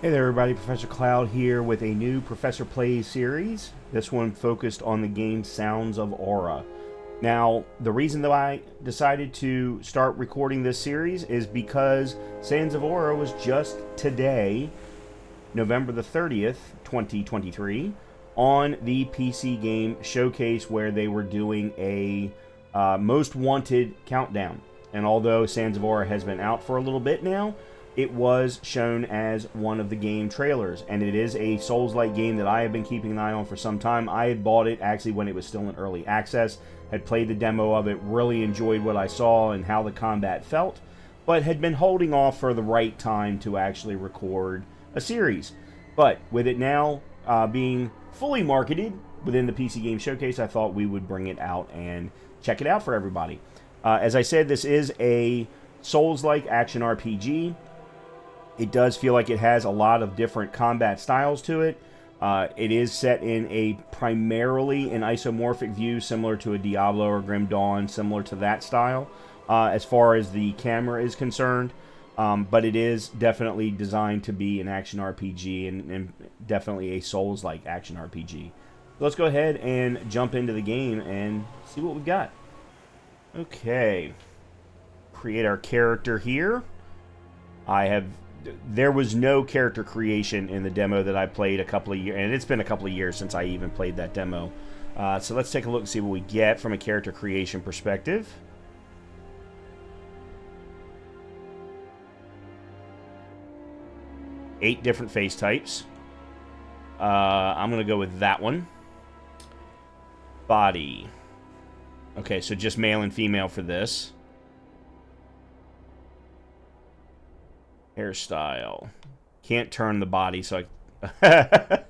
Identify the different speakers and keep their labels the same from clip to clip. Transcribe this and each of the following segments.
Speaker 1: Hey there everybody, Professor Cloud here with a new Professor Plays series. This one focused on the game Sounds of Aura. Now, the reason that I decided to start recording this series is because Sands of Aura was just today, November the 30th, 2023, on the PC Game Showcase where they were doing a Most Wanted countdown. And although Sands of Aura has been out for a little bit now, it was shown as one of the game trailers, and it is a Souls-like game that I have been keeping an eye on for some time. I had bought it actually when it was still in early access, had played the demo of it, really enjoyed what I saw and how the combat felt, but had been holding off for the right time to actually record a series. But with it now being fully marketed within the PC Game Showcase, I thought we would bring it out and check it out for everybody. As I said, this is a Souls-like action RPG. It does feel like it has a lot of different combat styles to it. It is set in a primarily an isomorphic view, similar to a Diablo or Grim Dawn, similar to that style, as far as the camera is concerned. But it is definitely designed to be an action RPG and definitely a Souls-like action RPG. Let's go ahead and jump into the game and see what we've got. Okay. Create our character here. There was no character creation in the demo that I played a couple of years, and it's been a couple of years since I even played that demo. So let's take a look and see what we get from a character creation perspective. Eight different face types. I'm going to go with that one. Body. Okay, so just male and female for this. Hairstyle. Can't turn the body, so I...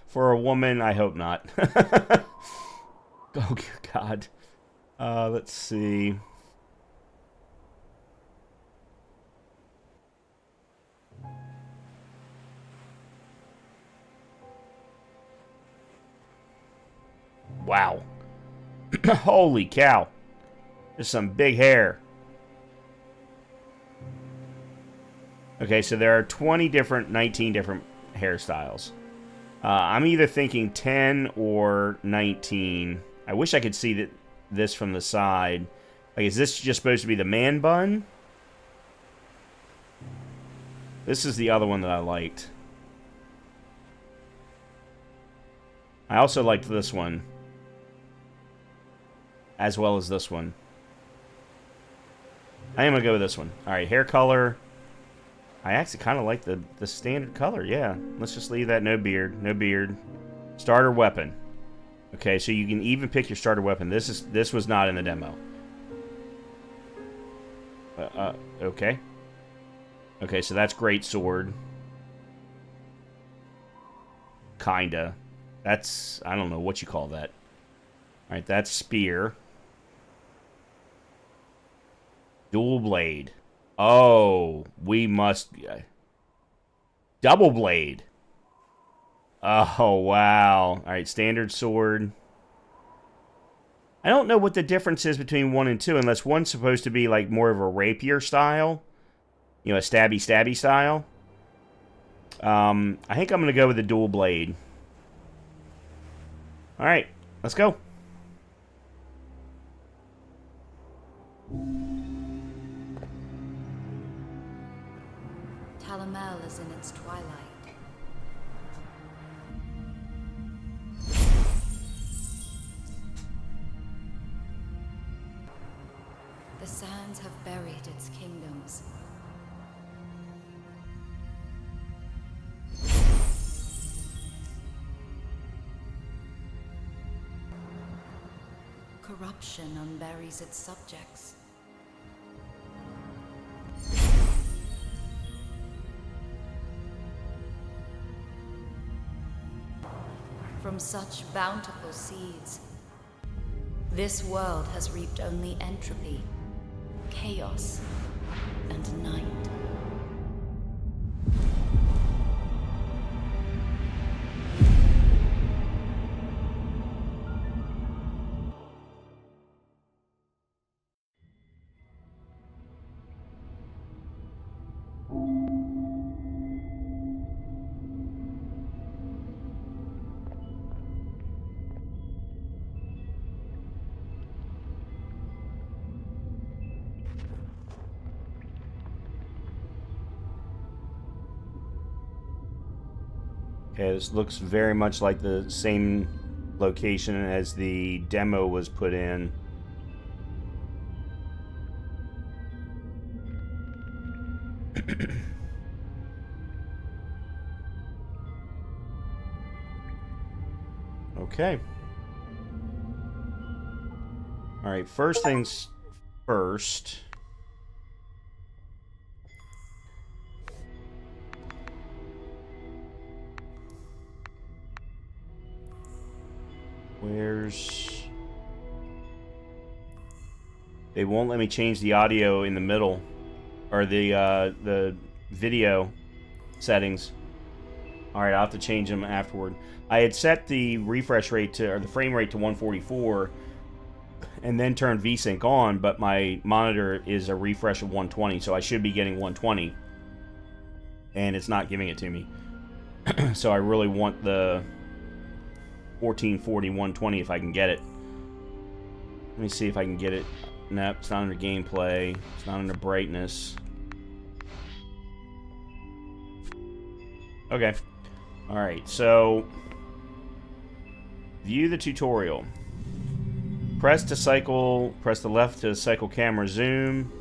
Speaker 1: For a woman, I hope not. Oh, God. Let's see. Wow. Holy cow. There's some big hair. Okay, so there are 19 different hairstyles. I'm either thinking 10 or 19. I wish I could see this from the side. Like, is this just supposed to be the man bun? This is the other one that I liked. I also liked this one. As well as this one. I am going to go with this one. Alright, hair color. I actually kind of like the standard color, yeah. Let's just leave that no beard, no beard. Starter weapon. Okay, so you can even pick your starter weapon. This was not in the demo. Okay. Okay, so that's great sword. Kinda. That's, I don't know what you call that. Alright, that's spear. Dual blade. Oh, we must... double blade. Oh, wow. Alright, standard sword. I don't know what the difference is between 1 and 2, unless one's supposed to be like more of a rapier style. You know, a stabby style. I think I'm going to go with the dual blade. Alright, let's go.
Speaker 2: Talamel is in its twilight. The sands have buried its kingdoms. Corruption unburies its subjects. From such bountiful seeds, this world has reaped only entropy, chaos, and night.
Speaker 1: Okay, this looks very much like the same location as the demo was put in. Okay. Alright, first things first. Where's... They won't let me change the audio in the middle. Or the video settings. Alright, I'll have to change them afterward. I had set the refresh rate to, or the frame rate to 144, and then turned VSync on, but my monitor is a refresh of 120, so I should be getting 120. And it's not giving it to me. So I really want the 1440 120 if I can get it. Let me see if I can get it. Nope, it's not under gameplay. It's not under brightness. Okay. Alright, so view the tutorial. Press the left to cycle camera zoom.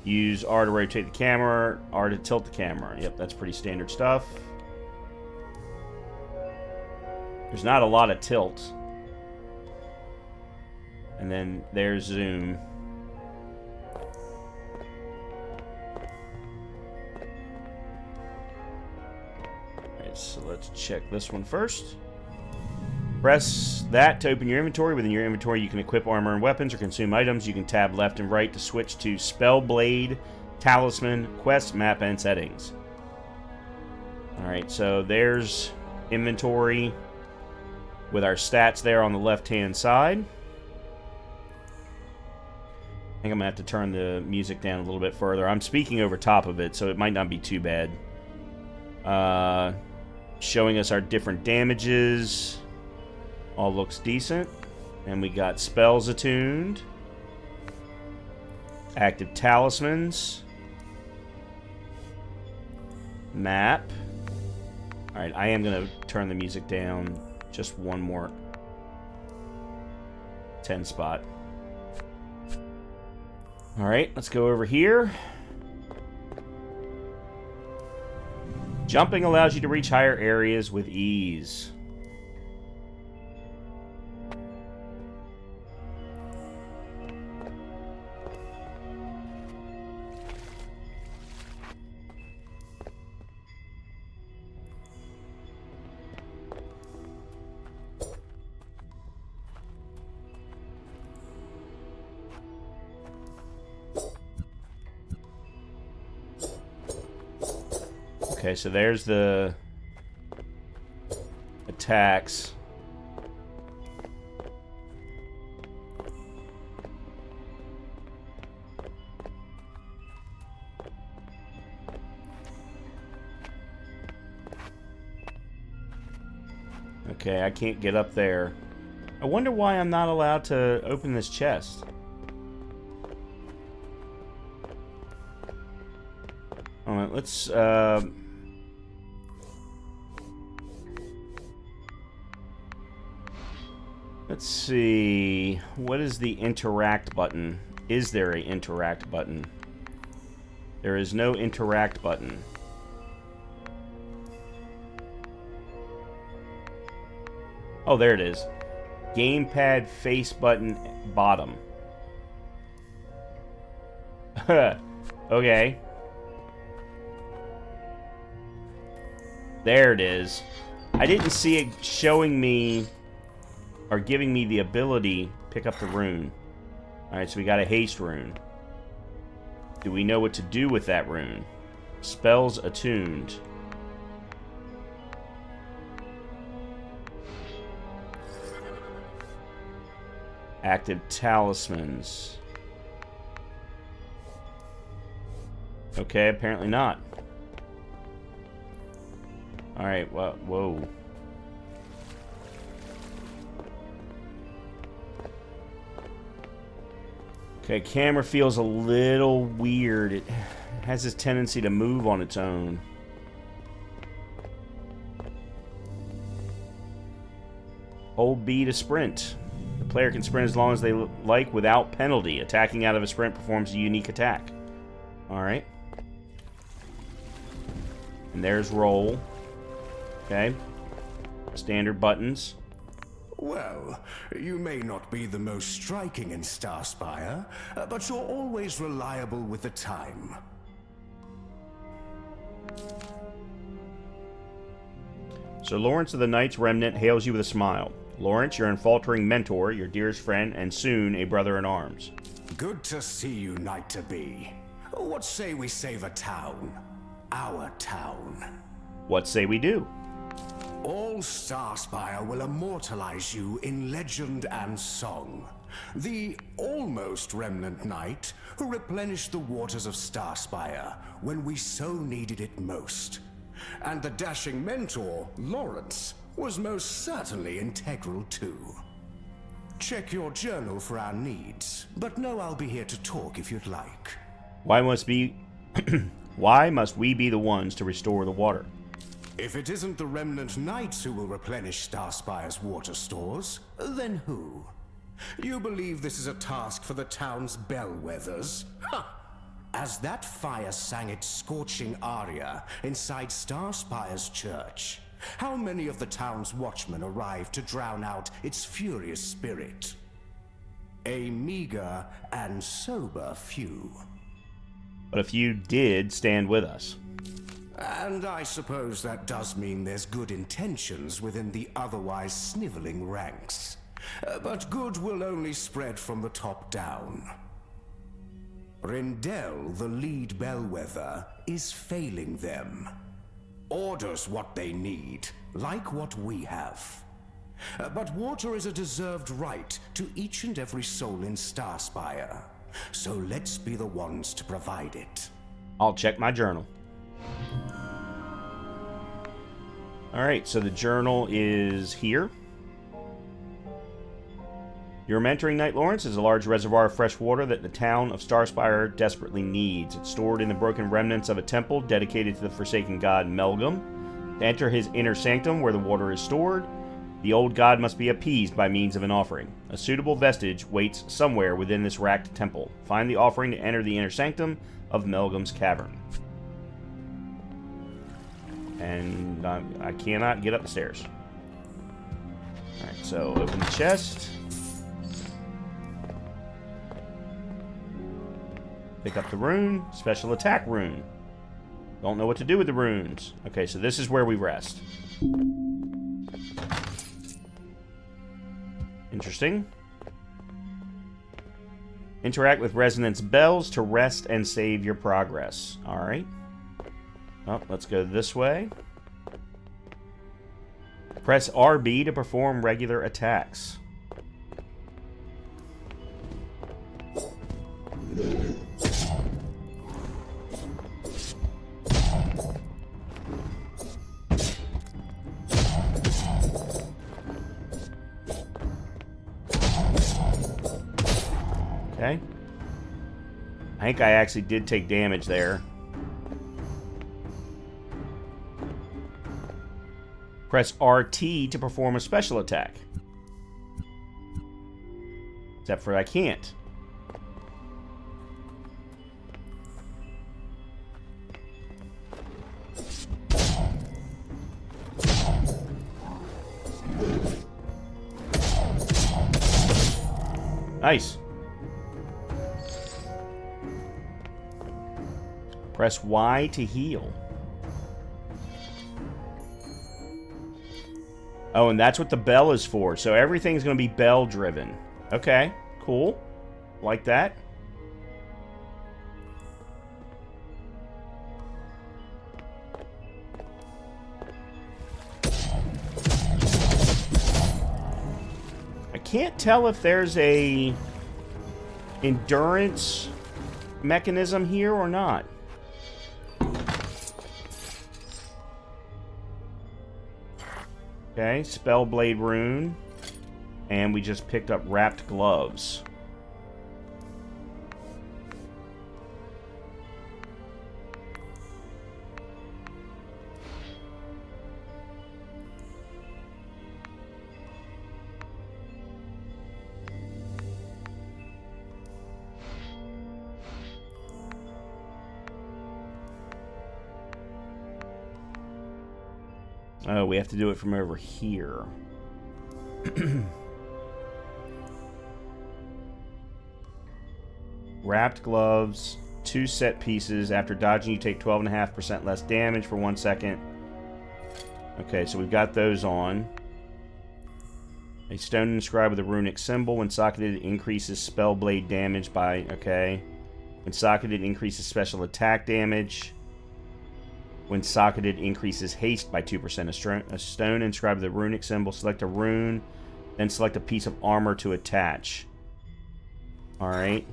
Speaker 1: Use R to rotate the camera, R to tilt the camera. Yep, that's pretty standard stuff. There's not a lot of tilt. And then there's zoom. Alright, so let's check this one first. Press that to open your inventory. Within your inventory, you can equip armor and weapons or consume items. You can tab left and right to switch to Spell Blade, Talisman, Quest, Map, and Settings. Alright, so there's inventory with our stats there on the left-hand side. I think I'm going to have to turn the music down a little bit further. I'm speaking over top of it, so it might not be too bad. Showing us our different damages. All looks decent. And we got spells attuned. Active talismans. Map. Alright, I am going to turn the music down just one more 10 spot. Alright, let's go over here. Jumping allows you to reach higher areas with ease. Okay, so there's the attacks. Okay, I can't get up there. I wonder why I'm not allowed to open this chest. Alright, let's see. What is the interact button? Is there an interact button? There is no interact button. Oh, there it is. Gamepad face button bottom. Okay. There it is. I didn't see it showing me or giving me the ability to pick up the rune. Alright, so we got a haste rune. Do we know what to do with that rune? Spells attuned. Active talismans. Okay, apparently not. Alright, well, whoa. Okay, camera feels a little weird. It has this tendency to move on its own. Hold B to sprint. The player can sprint as long as they like without penalty. Attacking out of a sprint performs a unique attack. Alright. And there's roll. Okay. Standard buttons.
Speaker 3: Well, you may not be the most striking in Starspire, but you're always reliable with the time.
Speaker 1: So Lawrence of the Knights Remnant hails you with a smile. Lawrence, your unfaltering mentor, your dearest friend, and soon a brother-in-arms.
Speaker 3: Good to see you, Knight-to-be. What say we save a town? Our town.
Speaker 1: What say we do?
Speaker 3: All Starspire will immortalize you in legend and song. The almost remnant knight who replenished the waters of Starspire when we so needed it most. And the dashing mentor, Lawrence, was most certainly integral too. Check your journal for our needs, but know I'll be here to talk if you'd like.
Speaker 1: Why must we be the ones to restore the water?
Speaker 3: If it isn't the remnant knights who will replenish Starspire's water stores, then who? You believe this is a task for the town's bellwethers? Ha! As that fire sang its scorching aria inside Starspire's church, how many of the town's watchmen arrived to drown out its furious spirit? A meager and sober few.
Speaker 1: But a few did stand with us.
Speaker 3: And I suppose that does mean there's good intentions within the otherwise sniveling ranks. But good will only spread from the top down. Rindell, the lead bellwether, is failing them. Orders what they need, like what we have. But water is a deserved right to each and every soul in Starspire. So let's be the ones to provide it.
Speaker 1: I'll check my journal. Alright, so the journal is here. Your mentoring Knight Lawrence is a large reservoir of fresh water that the town of Starspire desperately needs. It's stored in the broken remnants of a temple dedicated to the forsaken god Melgom. To enter his inner sanctum where the water is stored, the old god must be appeased by means of an offering. A suitable vestige waits somewhere within this racked temple. Find the offering to enter the inner sanctum of Melgom's Cavern. And I cannot get up the stairs. Alright, so open the chest. Pick up the rune. Special attack rune. Don't know what to do with the runes. Okay, so this is where we rest. Interesting. Interact with resonance bells to rest and save your progress. Alright. Oh, let's go this way. Press RB to perform regular attacks. Okay. I think I actually did take damage there. Press RT to perform a special attack. Except for I can't. Nice. Press Y to heal. Oh, and that's what the bell is for. So everything's going to be bell driven. Okay, cool. Like that. I can't tell if there's a endurance mechanism here or not. Okay, Spellblade rune. And we just picked up wrapped gloves. Oh, we have to do it from over here. Wrapped gloves, 2 set pieces. After dodging, you take 12.5% less damage for 1 second. Okay, so we've got those on. A stone inscribed with a runic symbol. When socketed, it increases spell blade damage by... Okay. When socketed, it increases special attack damage. When socketed, increases haste by 2%. A stone inscribed with a runic symbol. Select a rune, then select a piece of armor to attach. Alright.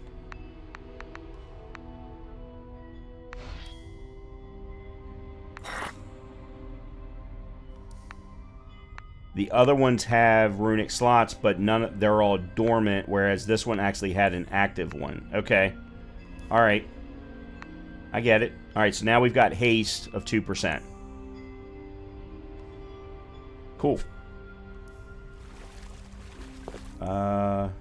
Speaker 1: The other ones have runic slots, but they're all dormant, whereas this one actually had an active one. Okay. Alright. I get it. Alright, so now we've got haste of 2%. Cool. Hold on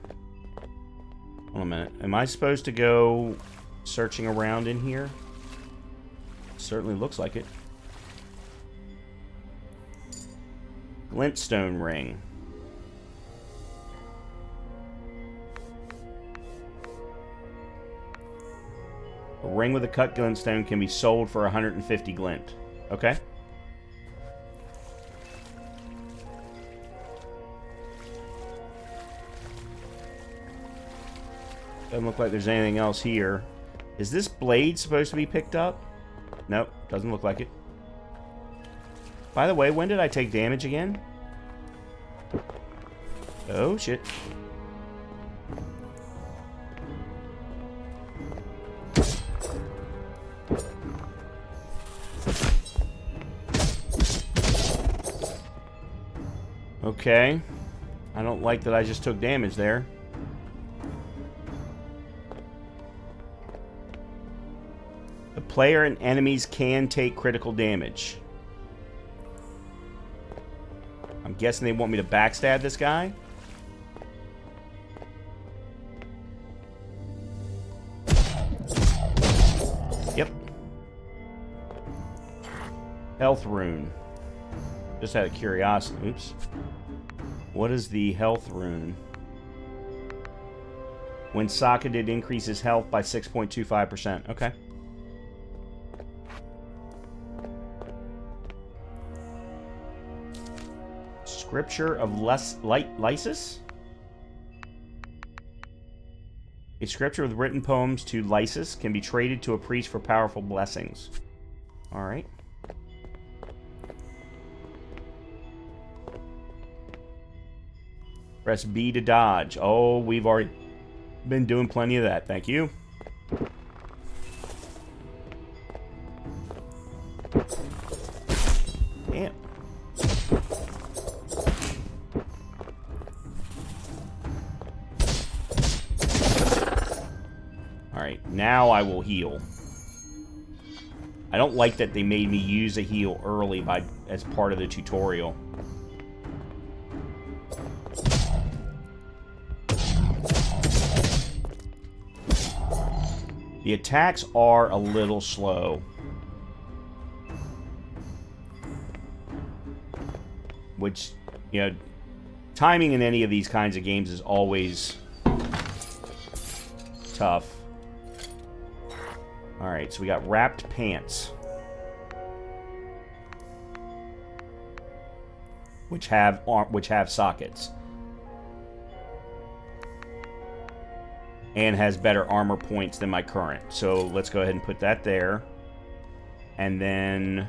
Speaker 1: a minute. Am I supposed to go searching around in here? Certainly looks like it. Glintstone ring. A ring with a cut glintstone can be sold for 150 glint. Okay. Doesn't look like there's anything else here. Is this blade supposed to be picked up? Nope, doesn't look like it. By the way, when did I take damage again? Oh, shit. Okay. I don't like that I just took damage there. The player and enemies can take critical damage. I'm guessing they want me to backstab this guy. Yep. Health rune. Just out of curiosity. Oops. What is the health rune? When socketed, increases health by 6.25%. Okay. Scripture of Lysis? A scripture with written poems to Lysis can be traded to a priest for powerful blessings. Alright. Press B to dodge. Oh, we've already been doing plenty of that. Thank you. Damn. Alright, now I will heal. I don't like that they made me use a heal early as part of the tutorial. The attacks are a little slow. Which, you know, timing in any of these kinds of games is always tough. Alright, so we got wrapped pants. Which have sockets. And has better armor points than my current. So let's go ahead and put that there. And then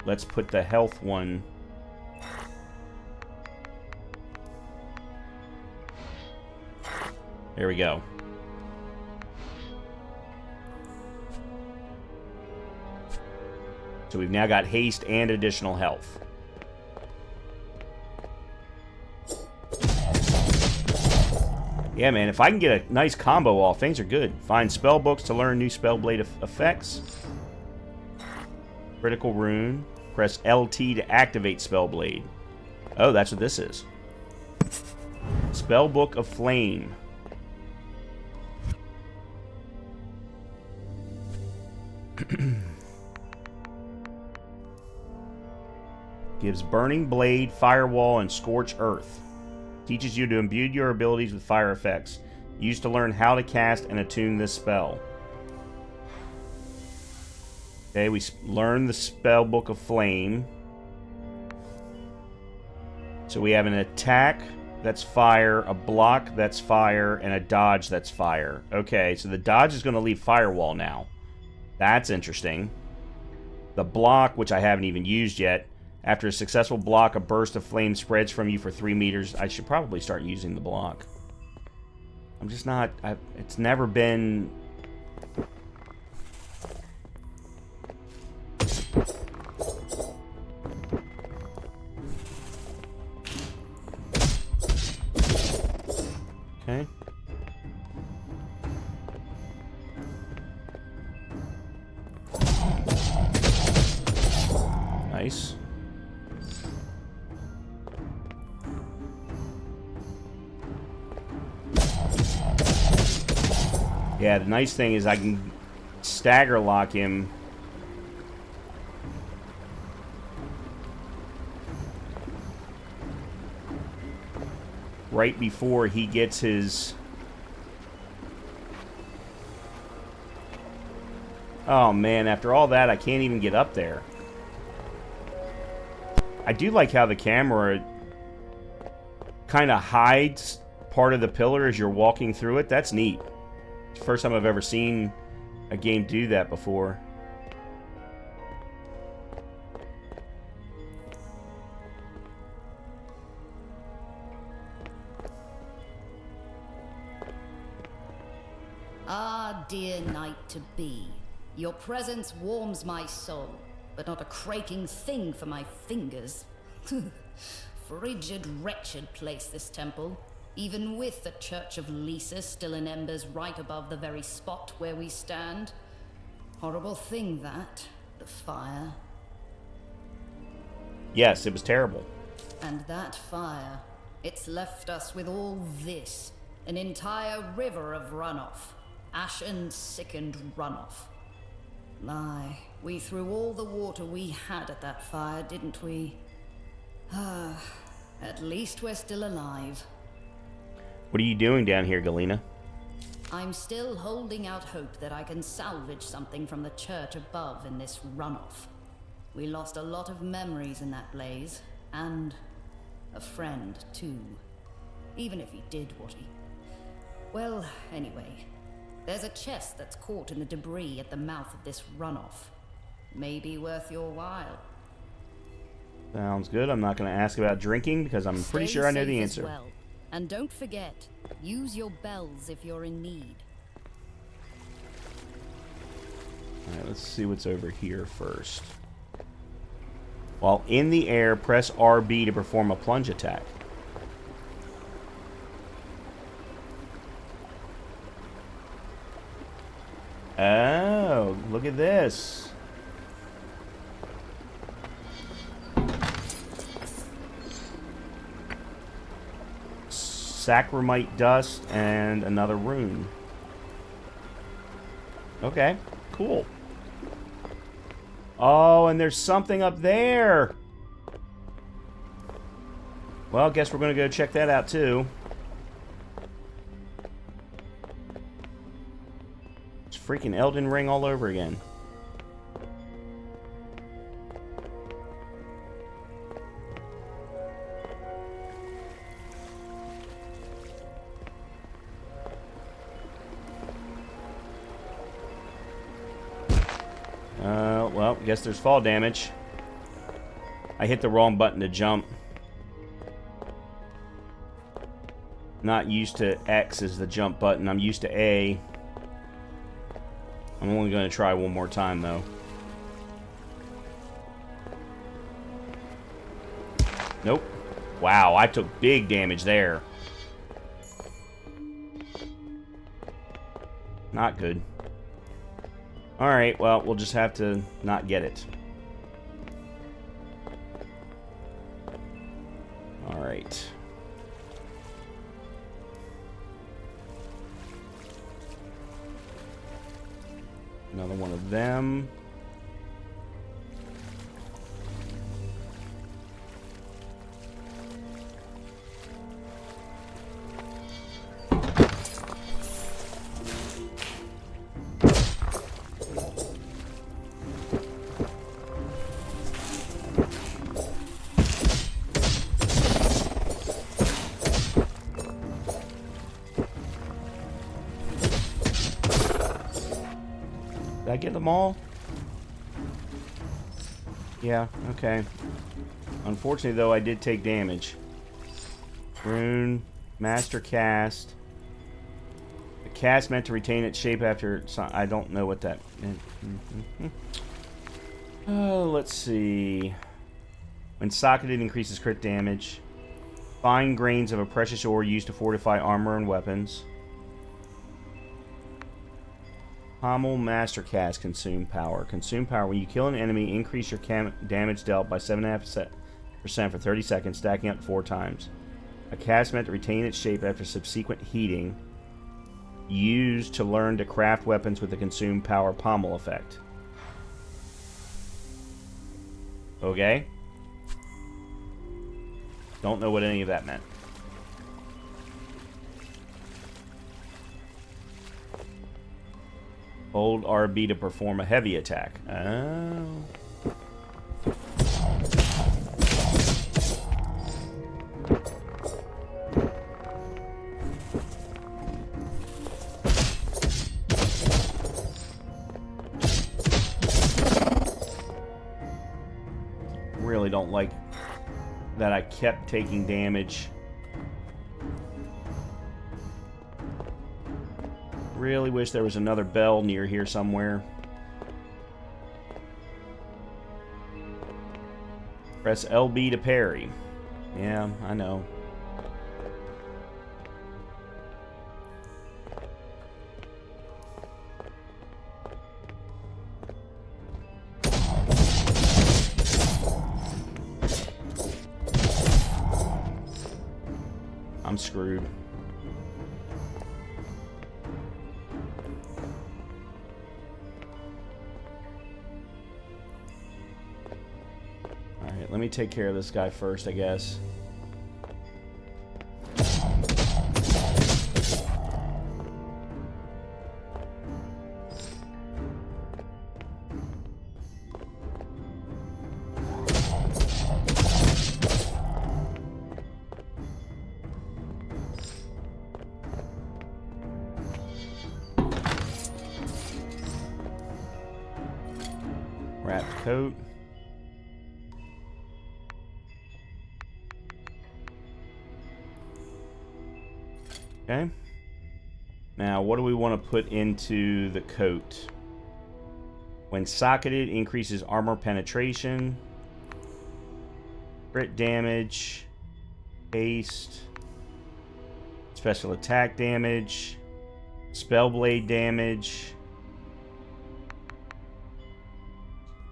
Speaker 1: let's put the health one. There we go. So we've now got haste and additional health. Yeah, man, if I can get a nice combo off, things are good. Find spell books to learn new spell blade effects. Critical rune. Press LT to activate spell blade. Oh, that's what this is. Spell book of flame. Gives Burning Blade, Firewall, and Scorch Earth. Teaches you to imbue your abilities with fire effects. Used to learn how to cast and attune this spell. Okay, we learned the spell book of Flame. So we have an attack that's fire, a block that's fire, and a dodge that's fire. Okay, so the dodge is going to leave Firewall now. That's interesting. The block, which I haven't even used yet. After a successful block, a burst of flame spreads from you for 3 meters. I should probably start using the block. I'm just not... it's never been... Okay. Nice. Yeah, the nice thing is I can stagger lock him. Right before he gets his... Oh man, after all that, I can't even get up there. I do like how the camera kind of hides part of the pillar as you're walking through it. That's neat. It's the first time I've ever seen a game do that before.
Speaker 4: Ah, dear knight to be, your presence warms my soul, but not a cracking thing for my fingers. Frigid, wretched place, this temple, even with the Church of Lisa still in embers right above the very spot where we stand. Horrible thing, that. The fire.
Speaker 1: Yes, it was terrible.
Speaker 4: And that fire, it's left us with all this. An entire river of runoff. Ashen, sickened runoff. My, we threw all the water we had at that fire, didn't we? At least we're still alive.
Speaker 1: What are you doing down here, Galena?
Speaker 4: I'm still holding out hope that I can salvage something from the church above in this runoff. We lost a lot of memories in that blaze, and a friend, too. Even if he did what he... Well, anyway, there's a chest that's caught in the debris at the mouth of this runoff. Maybe worth your while.
Speaker 1: Sounds good. I'm not going to ask about drinking because I'm pretty sure I know the answer.
Speaker 4: Well. And don't forget, use your bells if you're in need.
Speaker 1: Alright, let's see what's over here first. While in the air, press RB to perform a plunge attack. Oh, look at this. Sacramite dust and another rune. Okay, cool. Oh, and there's something up there. Well, I guess we're going to go check that out too. It's freaking Elden Ring all over again. Well, I guess there's fall damage. I hit the wrong button to jump. Not used to X as the jump button. I'm used to A. I'm only going to try one more time, though. Nope. Wow, I took big damage there. Not good. Alright, well, we'll just have to not get it. Alright. Another one of them. I get them all? Yeah, okay. Unfortunately, though, I did take damage. Rune, Master Cast. The cast meant to retain its shape after... I don't know what that... Oh, let's see. When socketed, increases crit damage. Fine grains of a precious ore used to fortify armor and weapons. Pommel Master Cast, consume power. Consume power. When you kill an enemy, increase your damage dealt by 7.5% for 30 seconds, stacking up 4 times. A cast meant to retain its shape after subsequent heating. Used to learn to craft weapons with the consume power pommel effect. Okay. Don't know what any of that meant. Hold RB to perform a heavy attack. Oh. Really don't like that I kept taking damage. Really wish there was another bell near here somewhere. Press LB to parry. Yeah, I know. I'm screwed. Alright, let me take care of this guy first, I guess. Wrapped coat. Okay. Now, what do we want to put into the coat? When socketed, increases armor penetration, crit damage, haste, special attack damage, spellblade damage.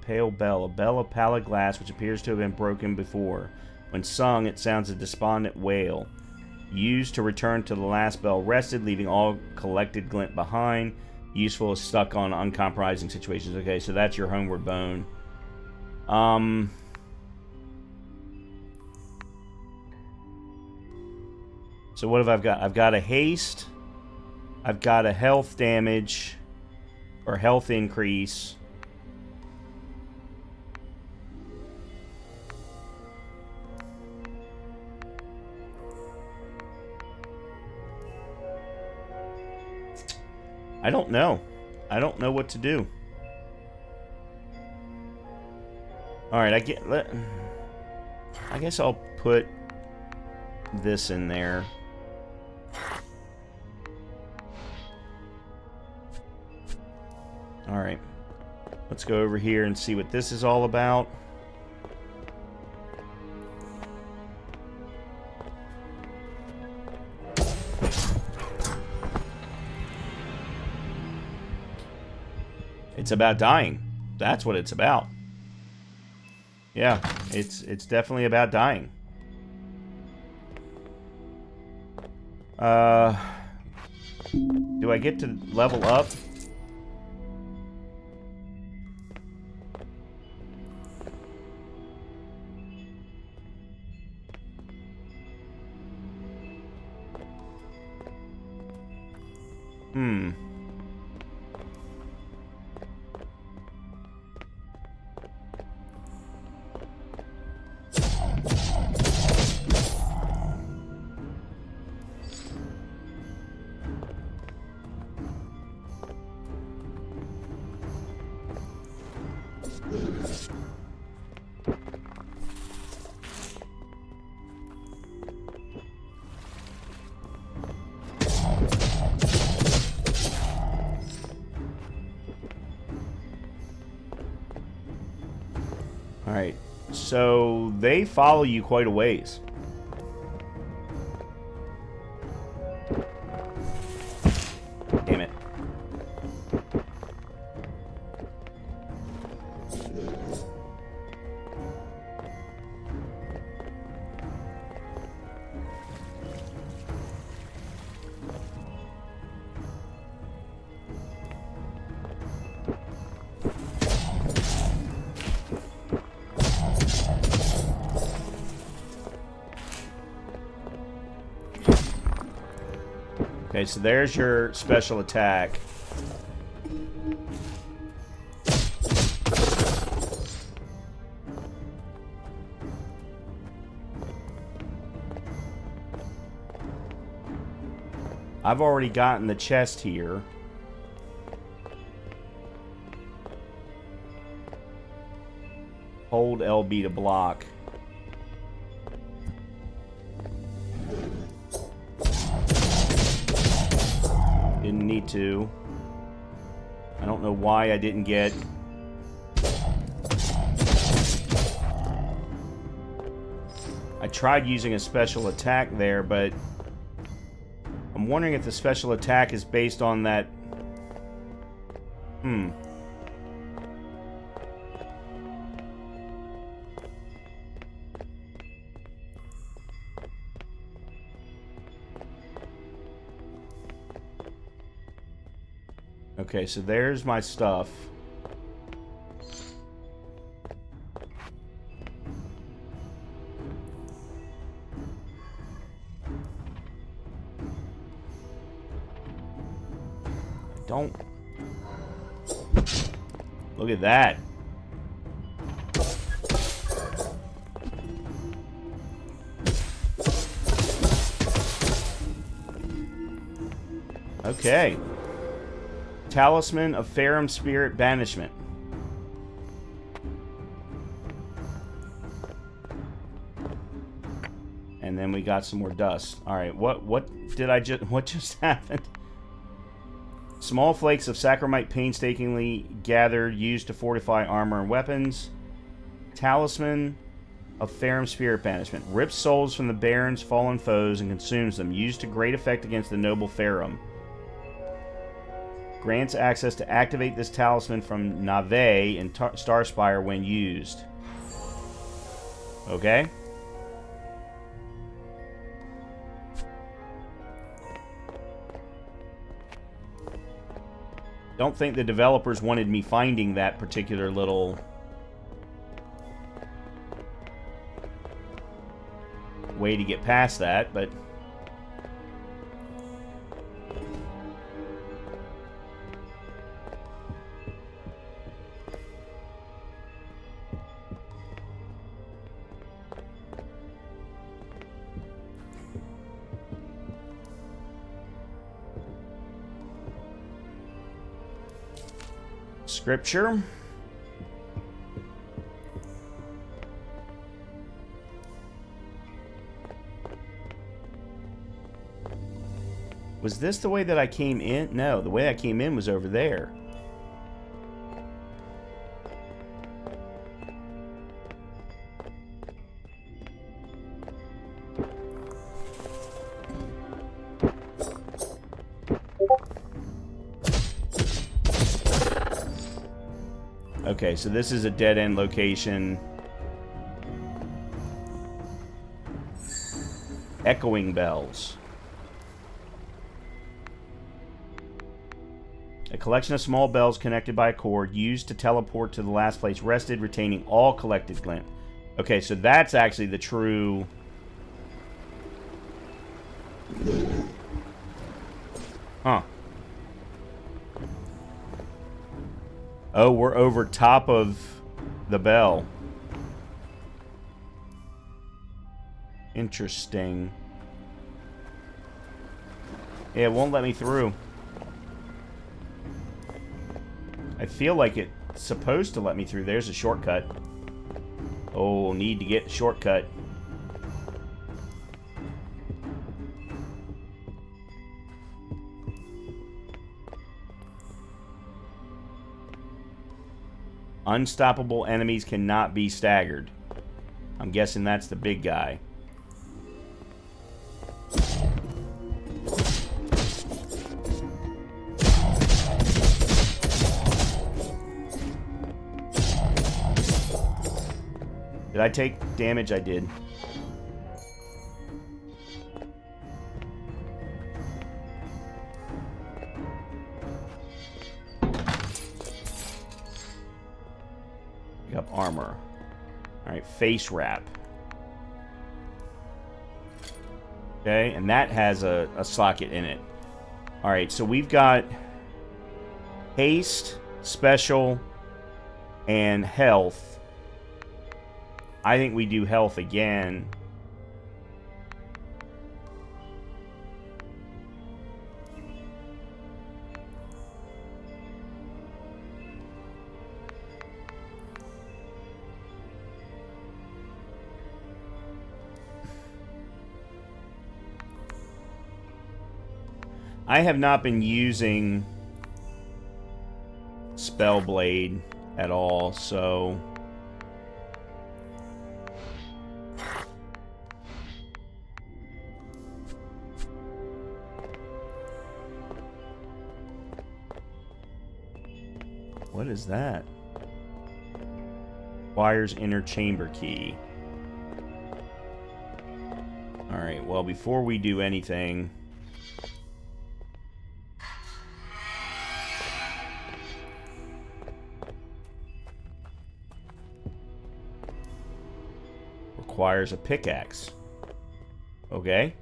Speaker 1: Pale bell, a bell of pallid glass which appears to have been broken before. When sung, it sounds a despondent wail. Used to return to the last bell rested, leaving all collected glint behind. Useful if stuck on uncompromising situations. Okay, so that's your homeward bone. So what have I got? I've got a haste. I've got a health damage. Or health increase. I don't know. I don't know what to do. Alright, I guess I'll put this in there. Alright. Let's go over here and see what this is all about. It's about dying. That's what it's about. Yeah, it's definitely about dying. Do I get to level up? So they follow you quite a ways. Damn it. Okay, so there's your special attack. I've already gotten the chest here. Hold LB to block. Didn't need to. I don't know why I didn't get... I tried using a special attack there, but I'm wondering if the special attack is based on that... Okay, so there's my stuff. Don't... Look at that. Okay. Talisman of Farum Spirit Banishment. And then we got some more dust. Alright, what just happened? Small flakes of sacramite painstakingly gathered, used to fortify armor and weapons. Talisman of Farum Spirit Banishment. Rips souls from the Baron's fallen foes and consumes them. Used to great effect against the noble Farum. Grants access to activate this talisman from Nave and Starspire when used. Okay. Don't think the developers wanted me finding that particular little way to get past that, but... Scripture. Was this the way that I came in? No, the way I came in was over there. Okay, so this is a dead-end location. Echoing bells. A collection of small bells connected by a cord used to teleport to the last place rested, retaining all collected glint. Okay, so that's actually the true... Huh. Oh, we're over top of the bell. Interesting. Yeah, it won't let me through. I feel like it's supposed to let me through. There's a shortcut. Oh, need to get a shortcut. Unstoppable enemies cannot be staggered. I'm guessing that's the big guy. Did I take damage? I did. Pick up armor. Alright, face wrap. Okay, and that has a socket in it. Alright, so we've got haste, special, and health. I think we do health again. I have not been using Spellblade at all, so... What is that? Requires inner chamber key. Alright, well, before we do anything... Requires a pickaxe. Okay.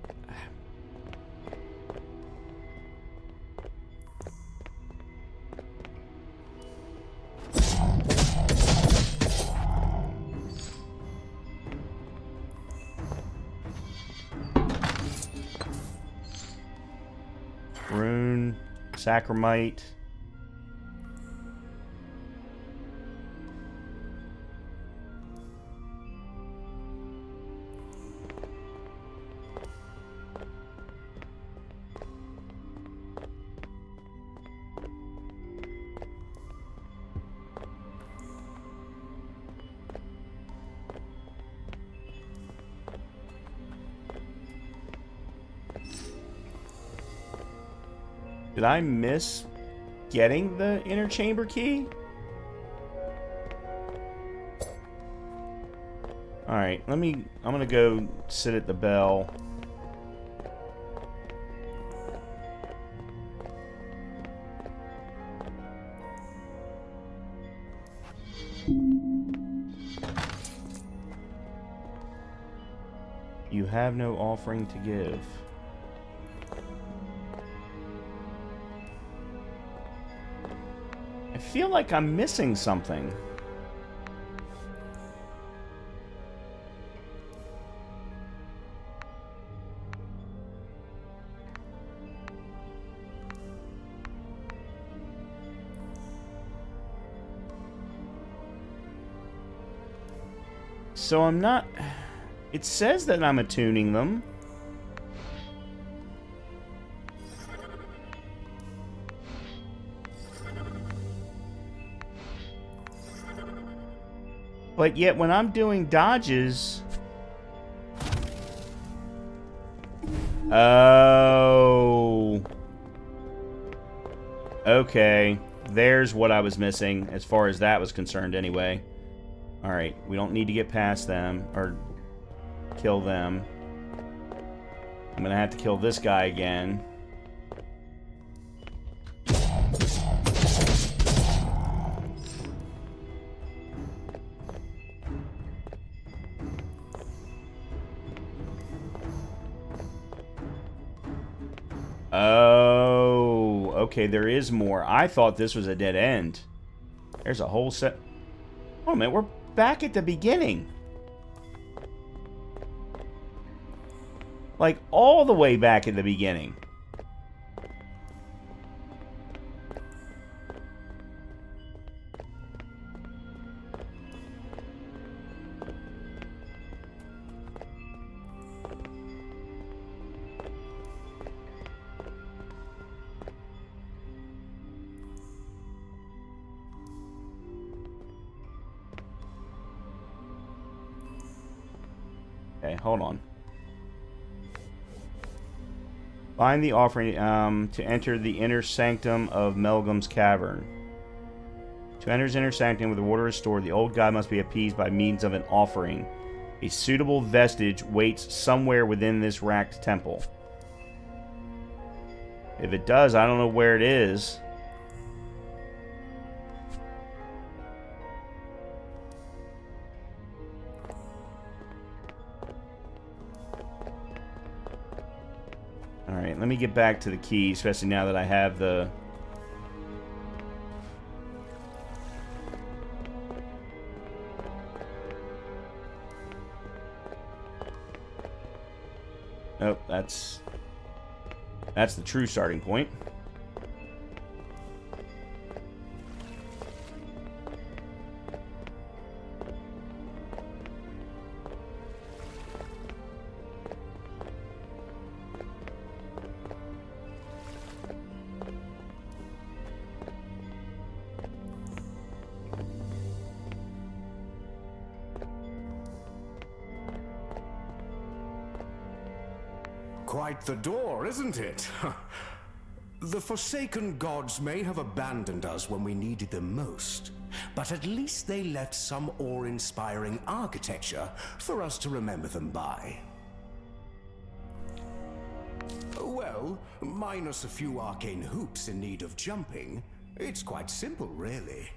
Speaker 1: Rune, Sacramite. Did I miss getting the inner chamber key? Alright, I'm gonna go sit at the bell. You have no offering to give. I feel like I'm missing something. So I'm not... It says that I'm attuning them. But yet when I'm doing dodges... Oh. Okay. There's what I was missing, as far as that was concerned anyway. Alright, we don't need to get past them, or kill them. I'm gonna have to kill this guy again. Oh, okay, there is more. I thought this was a dead end. There's a whole set... Oh, man, we're back at the beginning. Like, all the way back at the beginning. Okay, hold on. Find the offering to enter the inner sanctum of Melgom's Cavern. To enter his inner sanctum with the water restored, the old god must be appeased by means of an offering. A suitable vestige waits somewhere within this racked temple. If it does, I don't know where it is. Alright, let me get back to the key, especially now that I have the... Oh, that's the true starting point.
Speaker 3: Quite the door, isn't it? The Forsaken Gods may have abandoned us when we needed them most, but at least they left some awe-inspiring architecture for us to remember them by. Well, minus a few arcane hoops in need of jumping, it's quite simple, really.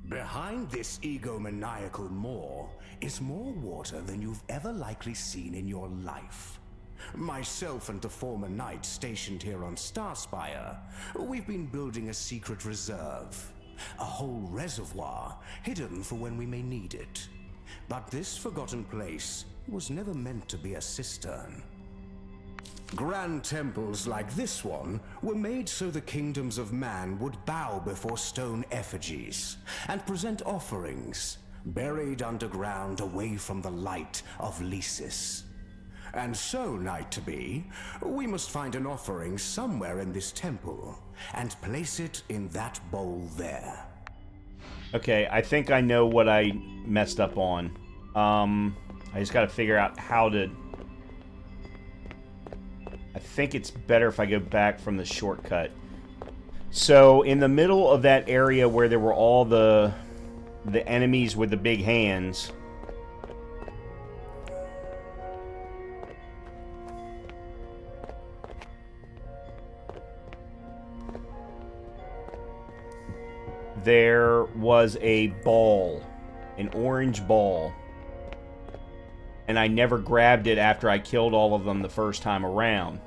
Speaker 3: Behind this egomaniacal maw is more water than you've ever likely seen in your life. Myself and the former knight stationed here on Starspire, we've been building a secret reserve. A whole reservoir hidden for when we may need it. But this forgotten place was never meant to be a cistern. Grand temples like this one were made so the kingdoms of man would bow before stone effigies and present offerings, buried underground away from the light of Lysis. And so, Knight-to-be, we must find an offering somewhere in this temple and place it in that bowl there.
Speaker 1: Okay, I think I know what I messed up on. I just gotta figure out how to... I think it's better if I go back from the shortcut. So, in the middle of that area where there were all the enemies with the big hands... there was a ball, an orange ball, and I never grabbed it after I killed all of them the first time around.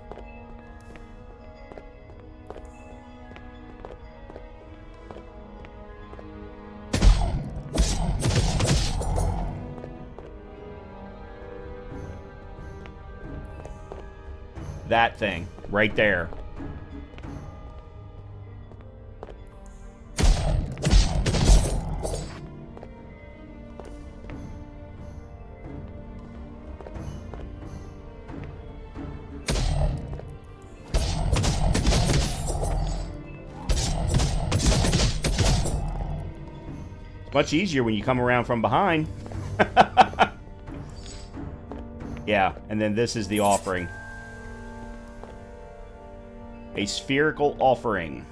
Speaker 1: That thing, right there. Much easier when you come around from behind. Yeah, and then this is the offering. A spherical offering.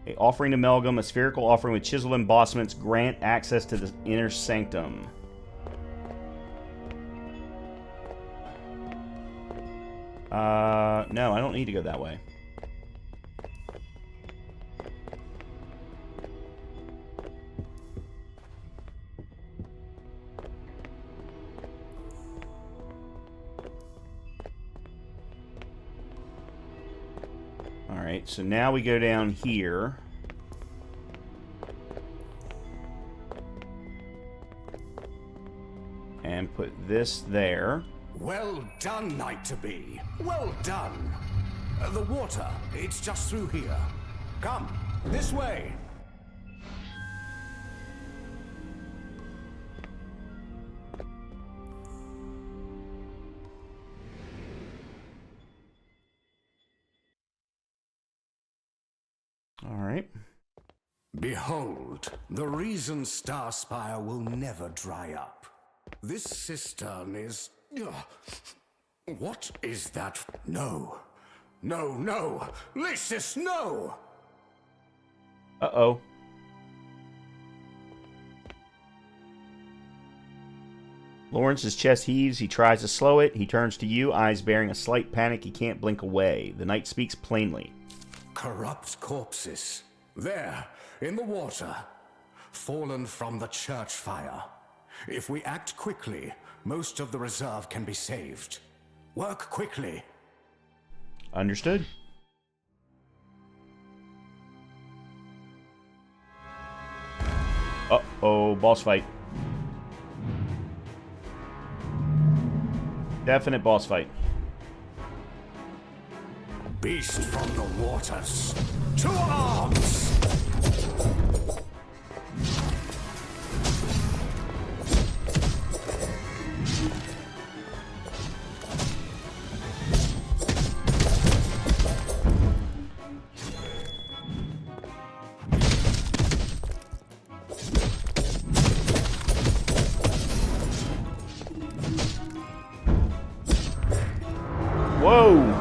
Speaker 1: A offering to Melgom, a spherical offering with chiseled embossments grant access to the inner sanctum. No, I don't need to go that way. Alright, so now we go down here. And put this there.
Speaker 3: Well done, Knight-to-be. Well done. The water, it's just through here. Come, this way.
Speaker 1: All right.
Speaker 3: Behold, the reason Starspire will never dry up. This cistern is... What is that? No. No, no! Lysis, no!
Speaker 1: Uh-oh. Lawrence's chest heaves. He tries to slow it. He turns to you, eyes bearing a slight panic. He can't blink away. The knight speaks plainly.
Speaker 3: Corrupt corpses. There, in the water. Fallen from the church fire. If we act quickly, most of the reserve can be saved. Work quickly.
Speaker 1: Understood. Uh-oh, boss fight. Definite boss fight.
Speaker 3: Beast from the waters. To arms!
Speaker 1: Whoa!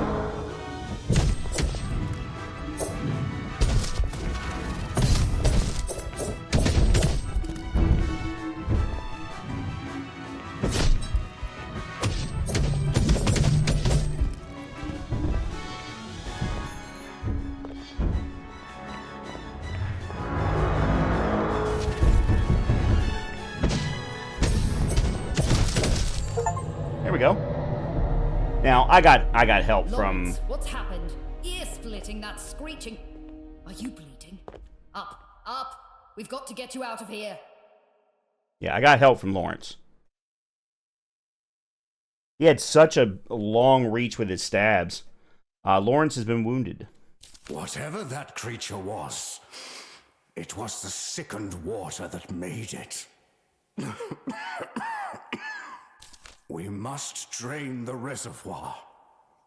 Speaker 1: There we go. Now, I got help from...
Speaker 4: Lawrence, what's happened? Ear splitting, that screeching. Are you bleeding? Up, up. We've got to get you out of here.
Speaker 1: Yeah, I got help from Lawrence. He had such a long reach with his stabs. Lawrence has been wounded.
Speaker 3: Whatever that creature was, it was the sickened water that made it. We must drain the reservoir.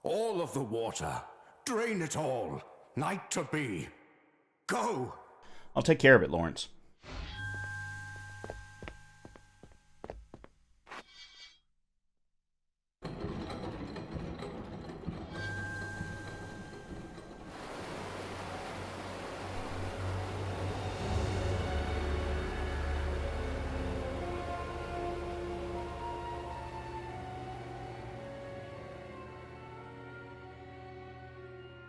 Speaker 3: All of the water. Drain it all. Night to be. Go!
Speaker 1: I'll take care of it, Lawrence.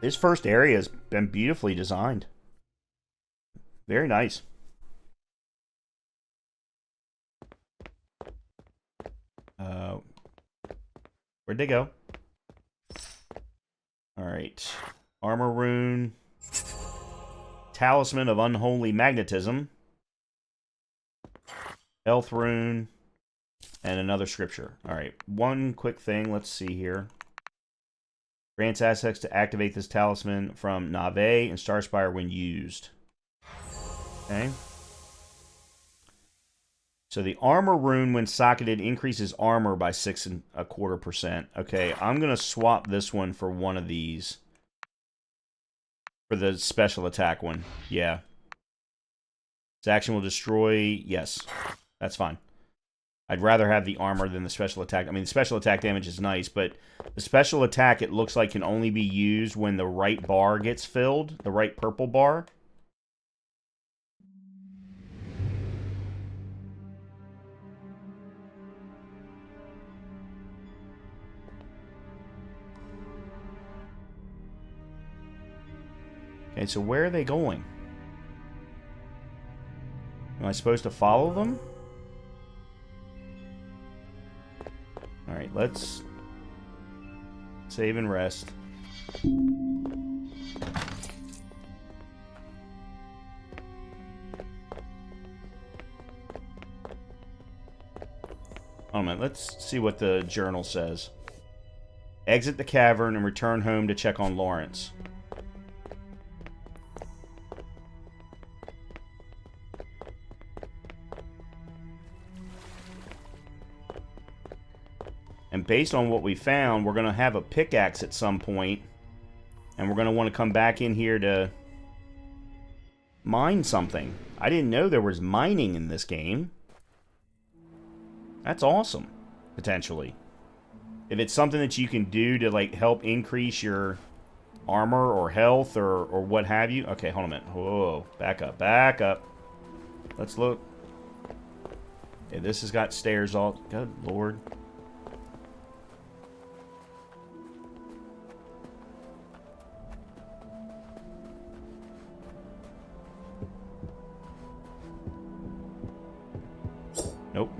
Speaker 1: This first area has been beautifully designed. Very nice. Where'd they go? Alright. Armor rune. Talisman of Unholy Magnetism. Health rune. And another scripture. Alright. One quick thing. Let's see here. Grants access to activate this talisman from Nave and Starspire when used. Okay. So the armor rune, when socketed, increases armor by 6.25%. Okay, I'm going to swap this one for one of these. For the special attack one. Yeah. This action will destroy... Yes, that's fine. I'd rather have the armor than the special attack. I mean, the special attack damage is nice, but the special attack, it looks like, can only be used when the right bar gets filled. The right purple bar. Okay, so where are they going? Am I supposed to follow them? Alright, let's save and rest. Oh man, let's see what the journal says. Exit the cavern and return home to check on Lawrence. And based on what we found, we're going to have a pickaxe at some point. And we're going to want to come back in here to mine something. I didn't know there was mining in this game. That's awesome, potentially. If it's something that you can do to, like, help increase your armor or health or what have you. Okay, hold on a minute. Whoa, back up, back up. Let's look. Okay, this has got stairs all... Good lord. Nope.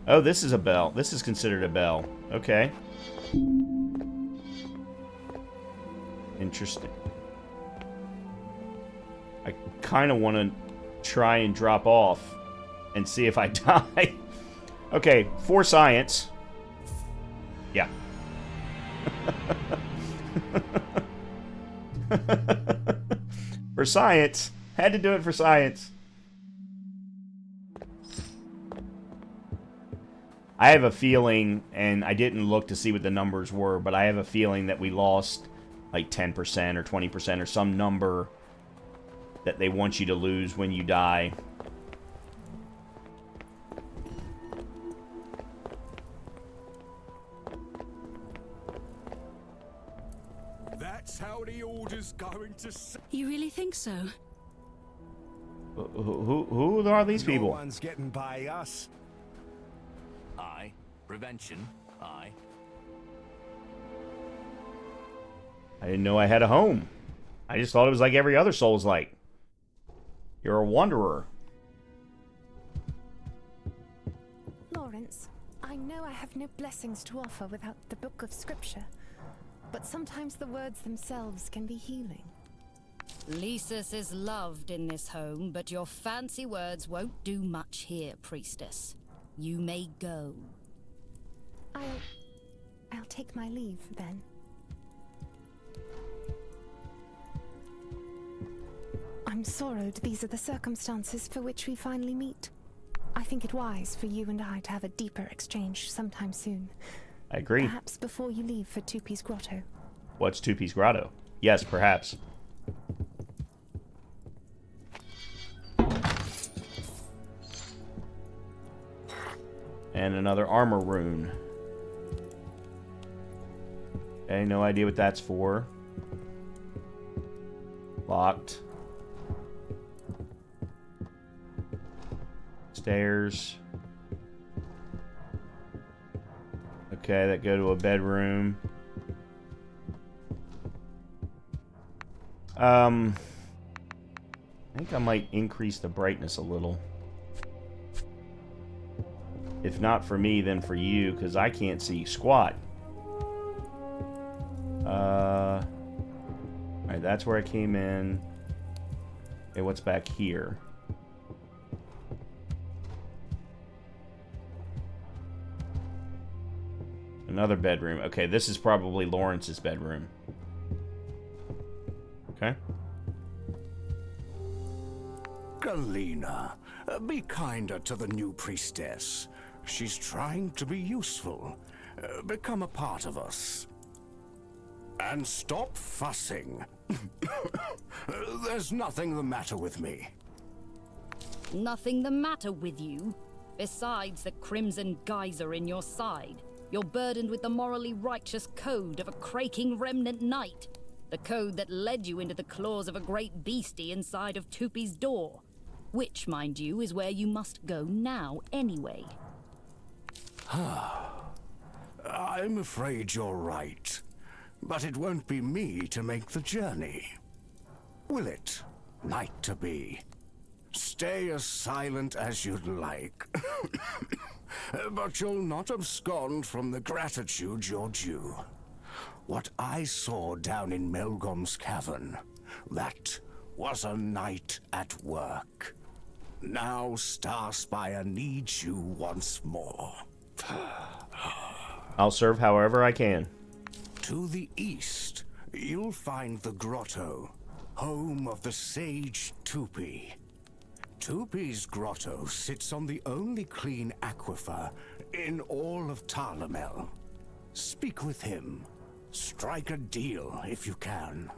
Speaker 1: Oh, this is a bell. This is considered a bell. Okay. Interesting. I kind of want to try and drop off and see if I die. Okay, for science. Yeah. For science. Had to do it for science. I have a feeling, and I didn't look to see what the numbers were, but I have a feeling that we lost like 10% or 20% or some number that they want you to lose when you die.
Speaker 3: That's how the order's going to...
Speaker 5: You really think so?
Speaker 1: Who are these people?
Speaker 3: No one's getting by us.
Speaker 6: Aye. Prevention. Aye.
Speaker 1: I didn't know I had a home. I just thought it was like every other Souls-like. You're a wanderer.
Speaker 7: Lawrence, I know I have no blessings to offer without the book of scripture, but sometimes the words themselves can be healing.
Speaker 4: Lysis is loved in this home, but your fancy words won't do much here, priestess. You may go.
Speaker 7: I'll take my leave, then. I'm sorrowed these are the circumstances for which we finally meet. I think it wise for you and I to have a deeper exchange sometime soon.
Speaker 1: I agree.
Speaker 7: Perhaps before you leave for Tupi's Grotto.
Speaker 1: What's Tupi's Grotto? Yes, perhaps. And another armor rune. Okay, no idea what that's for. Locked. Stairs. Okay, that go to a bedroom. I think I might increase the brightness a little. If not for me, then for you, because I can't see squat. Alright, that's where I came in. Okay, what's back here? Another bedroom. Okay, this is probably Lawrence's bedroom. Okay.
Speaker 3: Galena, be kinder to the new priestess. She's trying to be useful. Become a part of us. And stop fussing. There's nothing the matter with me.
Speaker 4: Nothing the matter with you? Besides the crimson geyser in your side, you're burdened with the morally righteous code of a craking remnant knight. The code that led you into the claws of a great beastie inside of Tupi's door. Which, mind you, is where you must go now anyway.
Speaker 3: I'm afraid you're right. But it won't be me to make the journey. Will it, Knight-to-be? Stay as silent as you'd like. But you'll not abscond from the gratitude you're due. What I saw down in Melgom's cavern, that was a knight at work. Now Starspire needs you once more.
Speaker 1: I'll serve however I can.
Speaker 3: To the east, you'll find the grotto, home of the sage Tupi. Tupi's grotto sits on the only clean aquifer in all of Tarlamel. Speak with him. Strike a deal if you can.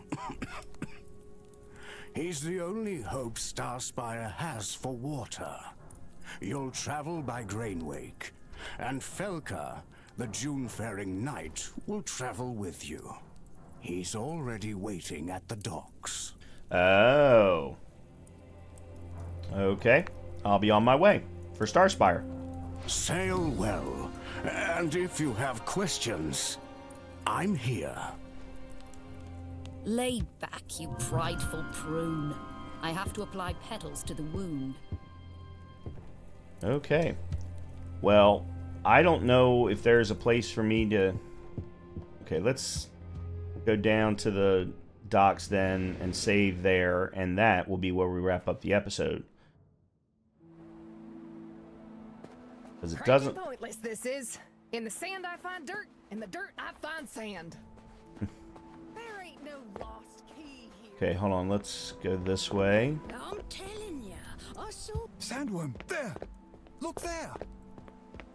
Speaker 3: He's the only hope Starspire has for water. You'll travel by Grainwake, and Felka, the June-faring knight, will travel with you. He's already waiting at the docks.
Speaker 1: Oh. Okay. I'll be on my way for Starspire.
Speaker 3: Sail well, and if you have questions, I'm here.
Speaker 4: Lay back, you prideful prune. I have to apply petals to the wound.
Speaker 1: Okay. Well, I don't know if there's a place for me to... Okay, let's go down to the docks then and save there, and that will be where we wrap up the episode. Because it doesn't...
Speaker 7: Pointless this is. In the sand I find dirt, in the dirt I find sand. There ain't no lost key here.
Speaker 1: Okay, hold on. Let's go this way.
Speaker 5: I'm telling ya, I saw.
Speaker 8: Sandworm, there! Look there!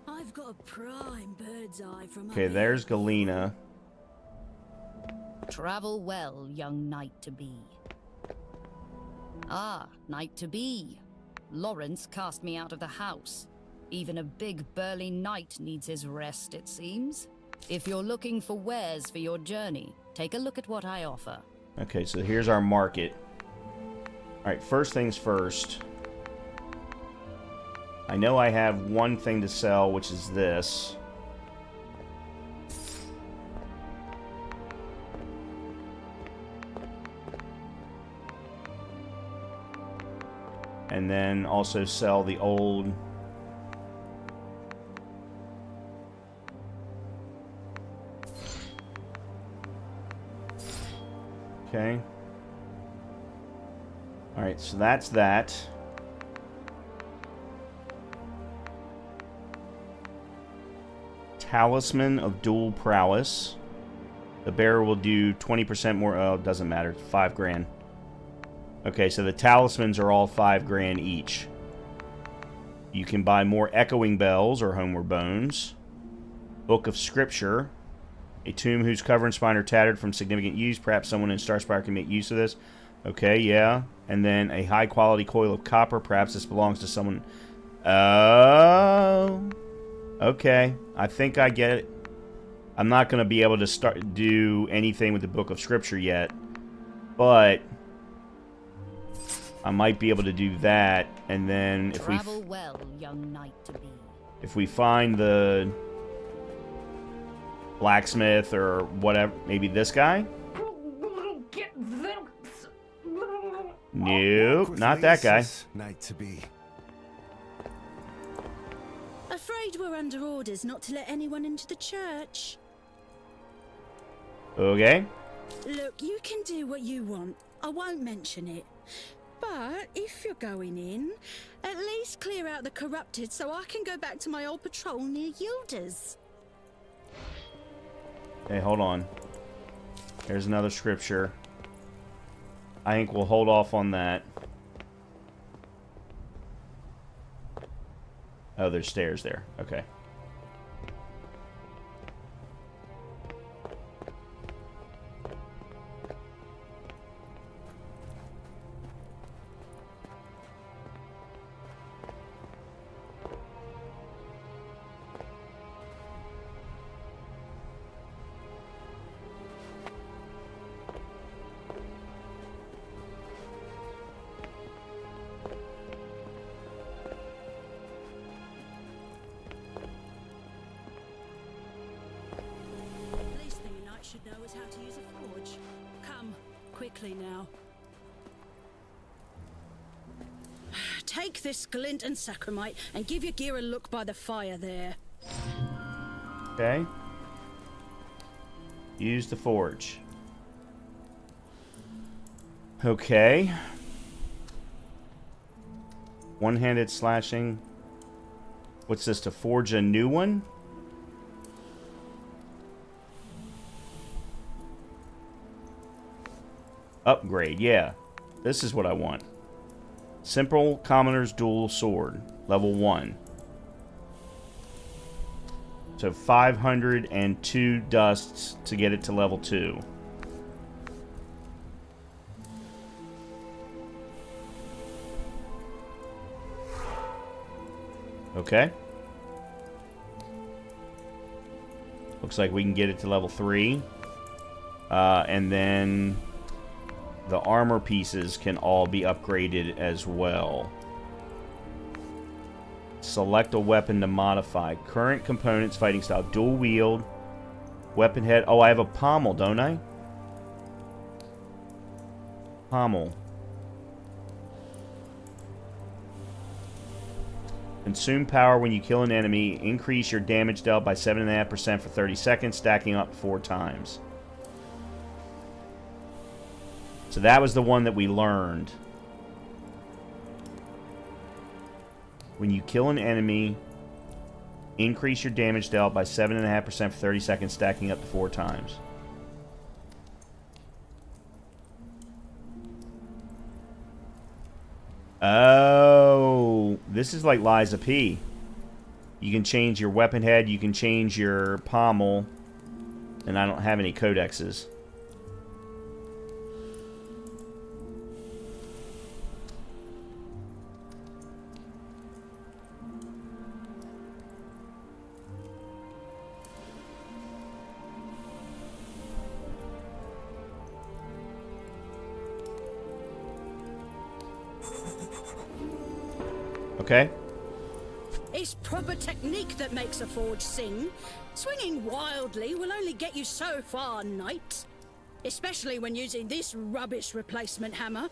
Speaker 5: I've got a prime bird's eye from.
Speaker 1: Okay, there's Galena.
Speaker 4: Travel well, young knight-to-be. Ah, knight-to-be. Lawrence cast me out of the house. Even a big burly knight needs his rest, it seems. If you're looking for wares for your journey, take a look at what I offer.
Speaker 1: Okay, so here's our market. Alright, first things first. I know I have one thing to sell, which is this. And then also sell the old... Okay. Alright, so that's that. Talisman of Dual Prowess. The bearer will do 20% more... Oh, it doesn't matter. It's 5 grand. Okay, so the talismans are all 5 grand each. You can buy more echoing bells or homeward bones. Book of Scripture. A tomb whose cover and spine are tattered from significant use. Perhaps someone in Starspire can make use of this. Okay, yeah. And then a high-quality coil of copper. Perhaps this belongs to someone... Oh... Okay, I think I get it. I'm not going to be able to do anything with the Book of Scripture yet. But... I might be able to do that. And then if
Speaker 4: Travel well, young knight-to-be.
Speaker 1: If we find the... blacksmith or whatever, maybe this guy? Nope, not that guy.
Speaker 8: Night to be.
Speaker 5: Afraid we're under orders not to let anyone into the church.
Speaker 1: Okay.
Speaker 5: Look, you can do what you want. I won't mention it. But if you're going in, at least clear out the corrupted so I can go back to my old patrol near Yildiz.
Speaker 1: Hey, hold on. Here's another scripture. I think we'll hold off on that. Oh, there's stairs there. Okay.
Speaker 5: Should know is how to use a forge. Come, quickly now. Take this glint and sacramite and give your gear a look by the fire there.
Speaker 1: Okay. Use the forge. Okay. One-handed slashing. What's this, to forge a new one? Upgrade, yeah. This is what I want. Simple Commoner's Dual Sword. Level 1. So 502 dusts to get it to level 2. Okay. Looks like we can get it to level 3. And then the armor pieces can all be upgraded as well. Select a weapon to modify. Current components, fighting style, dual wield, weapon head. Oh, I have a pommel, don't I? Pommel. Consume power when you kill an enemy. Increase your damage dealt by 7.5% for 30 seconds, stacking up 4 times. So that was the one that we learned. When you kill an enemy, increase your damage dealt by 7.5% for 30 seconds, stacking up to 4 times. Oh, this is like Liza P. You can change your weapon head, you can change your pommel, and I don't have any codexes. Okay.
Speaker 5: It's proper technique that makes a forge sing. Swinging wildly will only get you so far, knight. Especially when using this rubbish replacement hammer.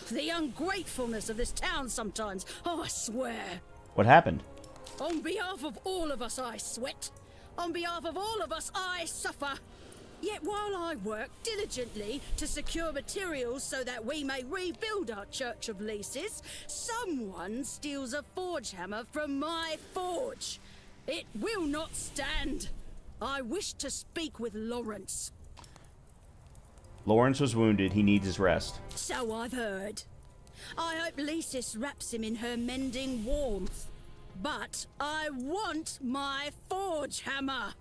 Speaker 5: The ungratefulness of this town sometimes, oh, I swear.
Speaker 1: What happened?
Speaker 5: On behalf of all of us, I sweat. On behalf of all of us, I suffer. Yet while I work diligently to secure materials so that we may rebuild our Church of Leases, someone steals a forge hammer from my forge. It will not stand. I wish to speak with Lawrence.
Speaker 1: Lawrence was wounded. He needs his rest.
Speaker 5: So I've heard. I hope Leasis wraps him in her mending warmth. But I want my forge hammer.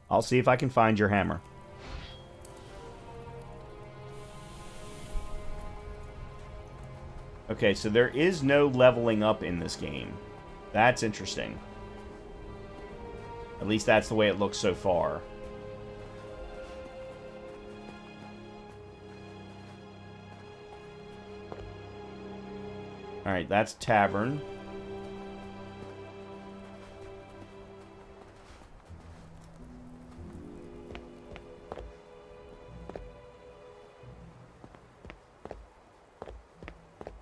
Speaker 1: I'll see if I can find your hammer. Okay, so there is no leveling up in this game. That's interesting. At least that's the way it looks so far. Alright, that's Tavern.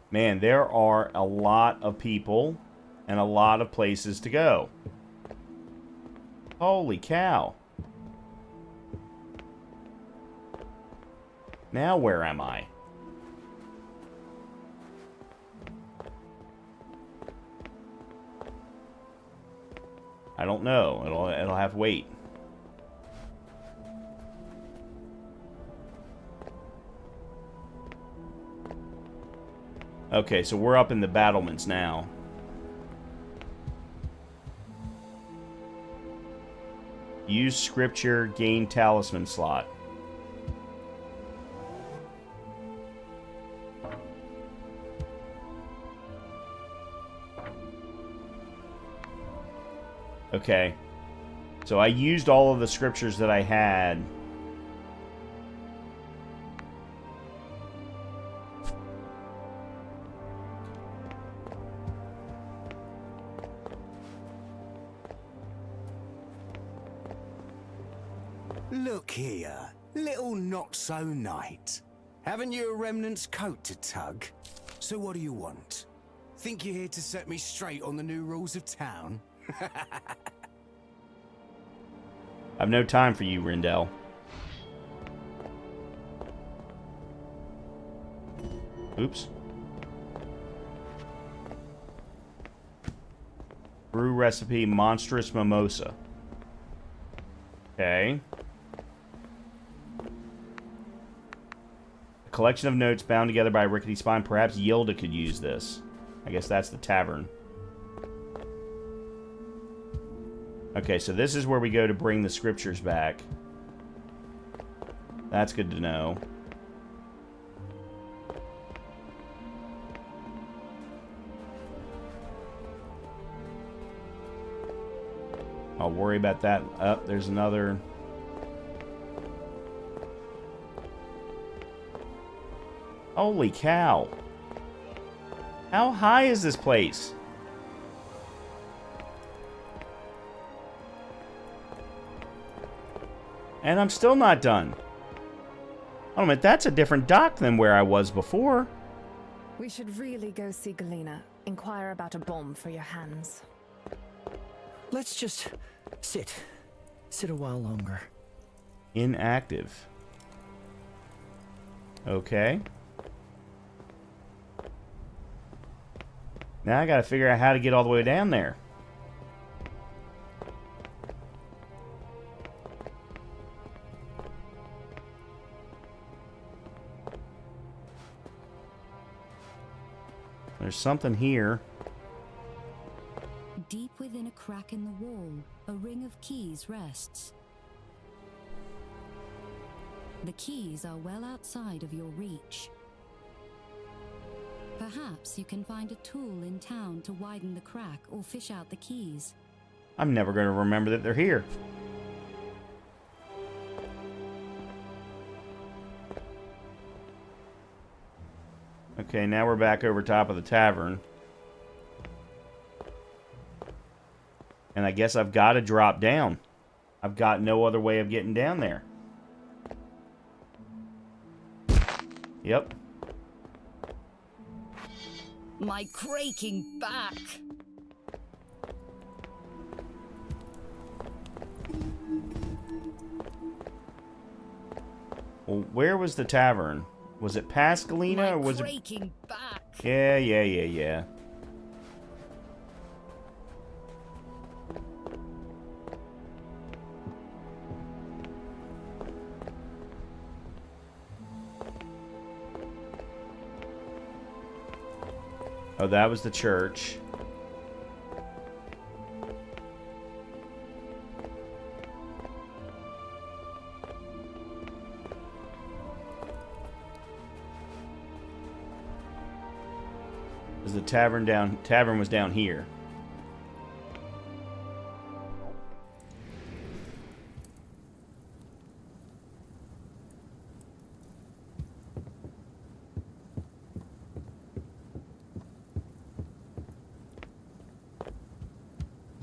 Speaker 1: Man, there are a lot of people and a lot of places to go. Holy cow. Now where am I? I don't know. It'll have to wait. Okay, so we're up in the battlements now. Use scripture, gain talisman slot. Okay. So I used all of the scriptures that I had.
Speaker 3: Look here, little not-so-knight. Haven't you a remnant's coat to tug? So what do you want? Think you're here to set me straight on the new rules of town?
Speaker 1: I've no time for you, Rindell. Oops. Brew recipe, monstrous mimosa. Okay. A collection of notes bound together by a rickety spine. Perhaps Yilda could use this. I guess that's the tavern. Okay, so this is where we go to bring the scriptures back. That's good to know. I'll worry about that. There's another. Holy cow. How high is this place? And I'm still not done. Oh, man, that's a different dock than where I was before.
Speaker 7: We should really go see Galena. Inquire about a bomb for your hands.
Speaker 9: Let's just sit. Sit a while longer.
Speaker 1: Inactive. Okay. Now I gotta figure out how to get all the way down there. There's something here.
Speaker 4: Deep within a crack in the wall, a ring of keys rests. The keys are well outside of your reach. Perhaps you can find a tool in town to widen the crack or fish out the keys.
Speaker 1: I'm never going to remember that they're here. Okay, now we're back over top of the tavern. And I guess I've got to drop down. I've got no other way of getting down there. Yep.
Speaker 4: My creaking back!
Speaker 1: Well, where was the tavern? Was it past Galena or was it...
Speaker 4: creaking back!
Speaker 1: Yeah. Oh, that was the church. Is the tavern down? Tavern was down here.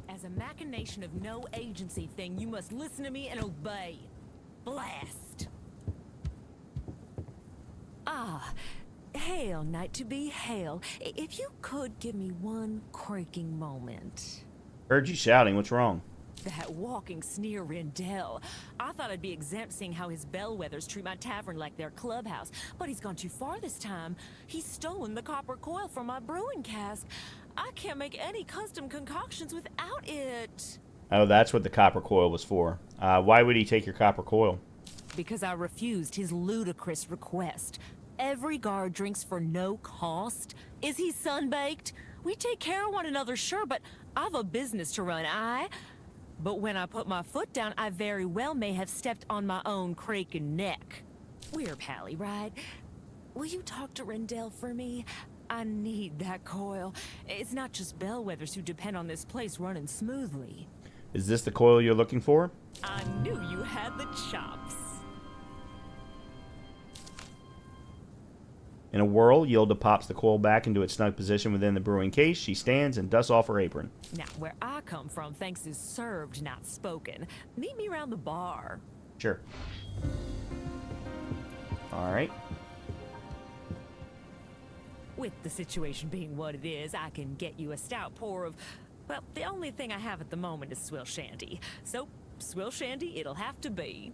Speaker 10: As a machination of no agency thing, you must listen to me and obey. Blast! Ah, hail, knight to be hail. If you could give me one creaking moment.
Speaker 1: Heard you shouting. What's wrong?
Speaker 10: That walking sneer Rendell. I thought I'd be exempt seeing how his bellwethers treat my tavern like their clubhouse. But he's gone too far this time. He's stolen the copper coil from my brewing cask. I can't make any custom concoctions without it.
Speaker 1: Oh, that's what the copper coil was for. Why would he take your copper coil?
Speaker 10: Because I refused his ludicrous request. Every guard drinks for no cost. Is he sunbaked? We take care of one another, sure, but I've a business to run, But when I put my foot down, I very well may have stepped on my own creaking neck. We're pally, right? Will you talk to Rendell for me? I need that coil. It's not just bellwethers who depend on this place running smoothly.
Speaker 1: Is this the coil you're looking for?
Speaker 10: I knew you had the chops.
Speaker 1: In a whirl, Yilda pops the coil back into its snug position within the brewing case. She stands and dusts off her apron.
Speaker 10: Now, where I come from, thanks is served, not spoken. Meet me around the bar.
Speaker 1: Sure. All right.
Speaker 10: With the situation being what it is, I can get you a stout pour of... Well, the only thing I have at the moment is swill shandy. So, swill shandy it'll have to be.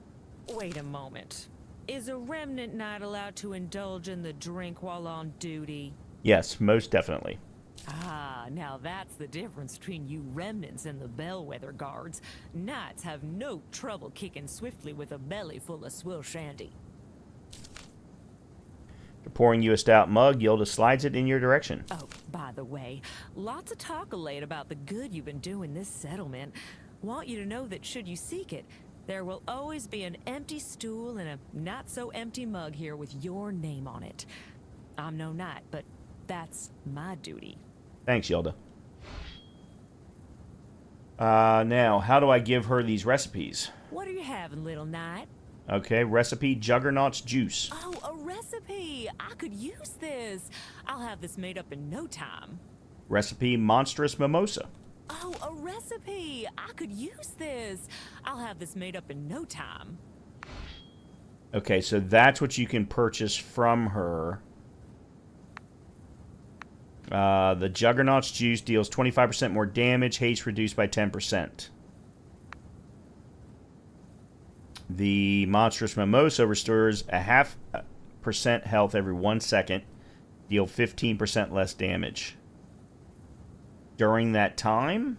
Speaker 10: Wait a moment. Is a remnant knight allowed to indulge in the drink while on duty?
Speaker 1: Yes, most definitely.
Speaker 10: Ah, now that's the difference between you remnants and the bellwether guards. Knights have no trouble kicking swiftly with a belly full of swill shandy.
Speaker 1: After pouring you a stout mug, Yilda slides it in your direction.
Speaker 10: Oh, by the way, lots of talk late about the good you've been doing this settlement. Want you to know that should you seek it, there will always be an empty stool and a not-so-empty mug here with your name on it. I'm no knight, but that's my duty.
Speaker 1: Thanks, Yilda. Now, how do I give her these recipes?
Speaker 10: What are you having, little knight?
Speaker 1: Okay, recipe Juggernaut's juice.
Speaker 10: Oh, a recipe! I could use this. I'll have this made up in no time.
Speaker 1: Recipe Monstrous Mimosa.
Speaker 10: Oh, a recipe! I could use this. I'll have this made up in no time.
Speaker 1: Okay, so that's what you can purchase from her. The Juggernaut's juice deals 25% more damage, haste reduced by 10%. The Monstrous Mimosa restores a 0.5% health every 1 second, deal 15% less damage. During that time?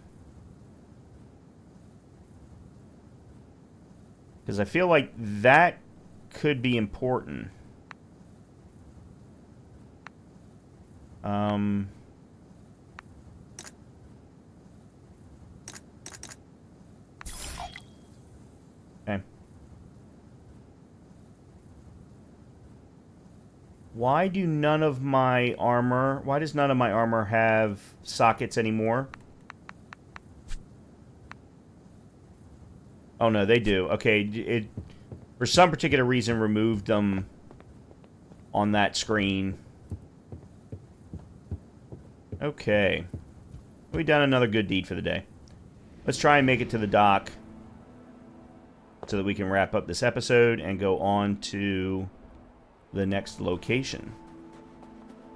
Speaker 1: Because I feel like that could be important. Okay. Why does none of my armor have sockets anymore? Oh no, they do. Okay, it for some particular reason removed them on that screen. Okay. We've done another good deed for the day. Let's try and make it to the dock so that we can wrap up this episode and go on to the next location,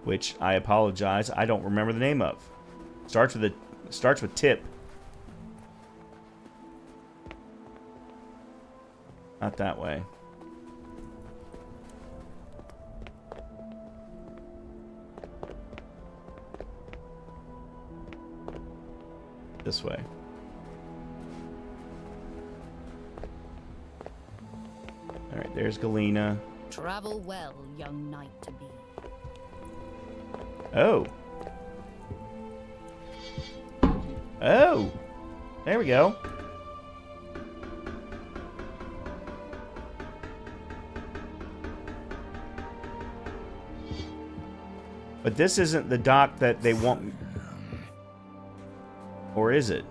Speaker 1: which I apologize, I don't remember the name of. Starts with Tip. Not that way. This way. Alright, there's Galena.
Speaker 4: Travel well, young knight to be.
Speaker 1: Oh. Oh. There we go. But this isn't the dock that they want. Or is it?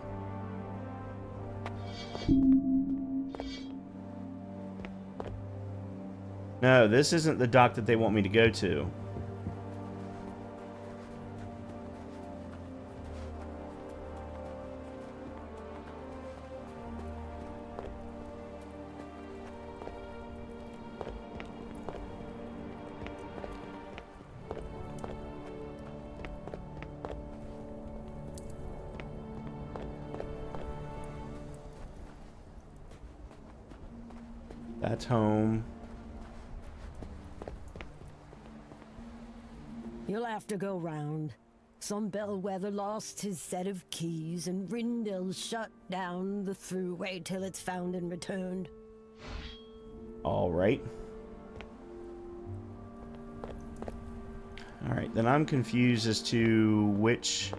Speaker 1: No, this isn't the dock that they want me to go to. That's home.
Speaker 11: You'll have to go round. Some bellwether lost his set of keys, and Rindell shut down the throughway till it's found and returned.
Speaker 1: Alright. Alright, then I'm confused as to which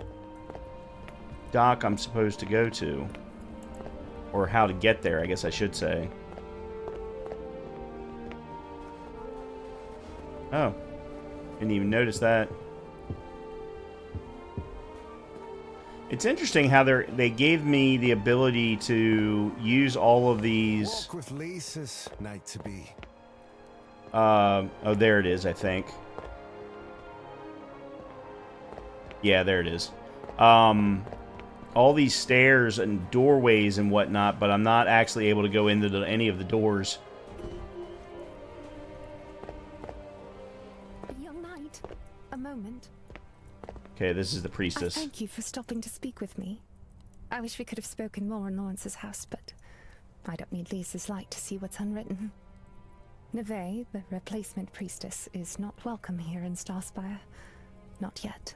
Speaker 1: dock I'm supposed to go to. Or how to get there, I guess I should say. Oh. Didn't even notice that. It's interesting how they gave me the ability to use all of these.
Speaker 8: Walk with Lisa's night to be.
Speaker 1: Oh, there it is, I think. Yeah, there it is. All these stairs and doorways and whatnot, but I'm not actually able to go into any of the doors.
Speaker 7: Young knight, a moment.
Speaker 1: Okay, this is the priestess.
Speaker 7: Thank you for stopping to speak with me. I wish we could have spoken more in Lawrence's house, but I don't need Lisa's light to see what's unwritten. Neve, the replacement priestess, is not welcome here in Starspire. Not yet.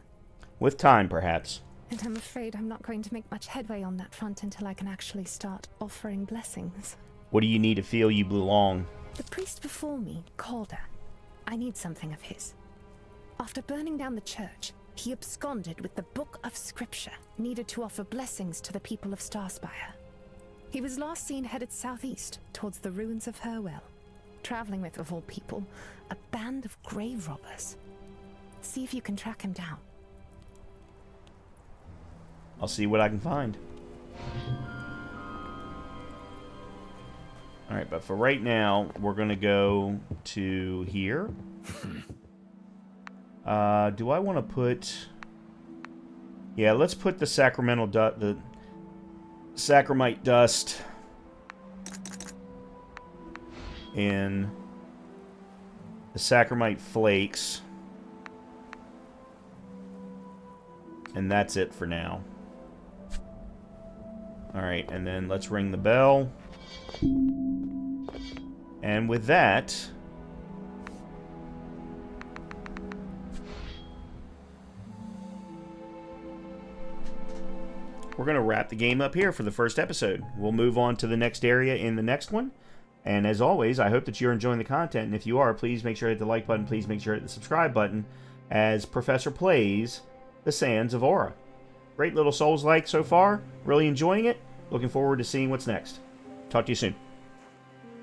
Speaker 1: With time, perhaps.
Speaker 7: And I'm afraid I'm not going to make much headway on that front until I can actually start offering blessings.
Speaker 1: What do you need to feel you belong?
Speaker 7: The priest before me, Calder. I need something of his. After burning down the church, he absconded with the Book of Scripture needed to offer blessings to the people of Starspire. He was last seen headed southeast towards the ruins of Herwell, traveling with, of all people, a band of grave robbers. See if you can track him down.
Speaker 1: I'll see what I can find. Alright, but for right now, we're going to go to here. Do I want to put... Yeah, let's put the the Sacramite dust in the Sacramite flakes. And that's it for now. Alright, and then let's ring the bell. And with that... we're going to wrap the game up here for the first episode. We'll move on to the next area in the next one. And as always, I hope that you're enjoying the content. And if you are, please make sure to hit the like button. Please make sure to hit the subscribe button as Professor plays The Sands of Aura. Great little Souls-like so far. Really enjoying it. Looking forward to seeing what's next. Talk to you soon.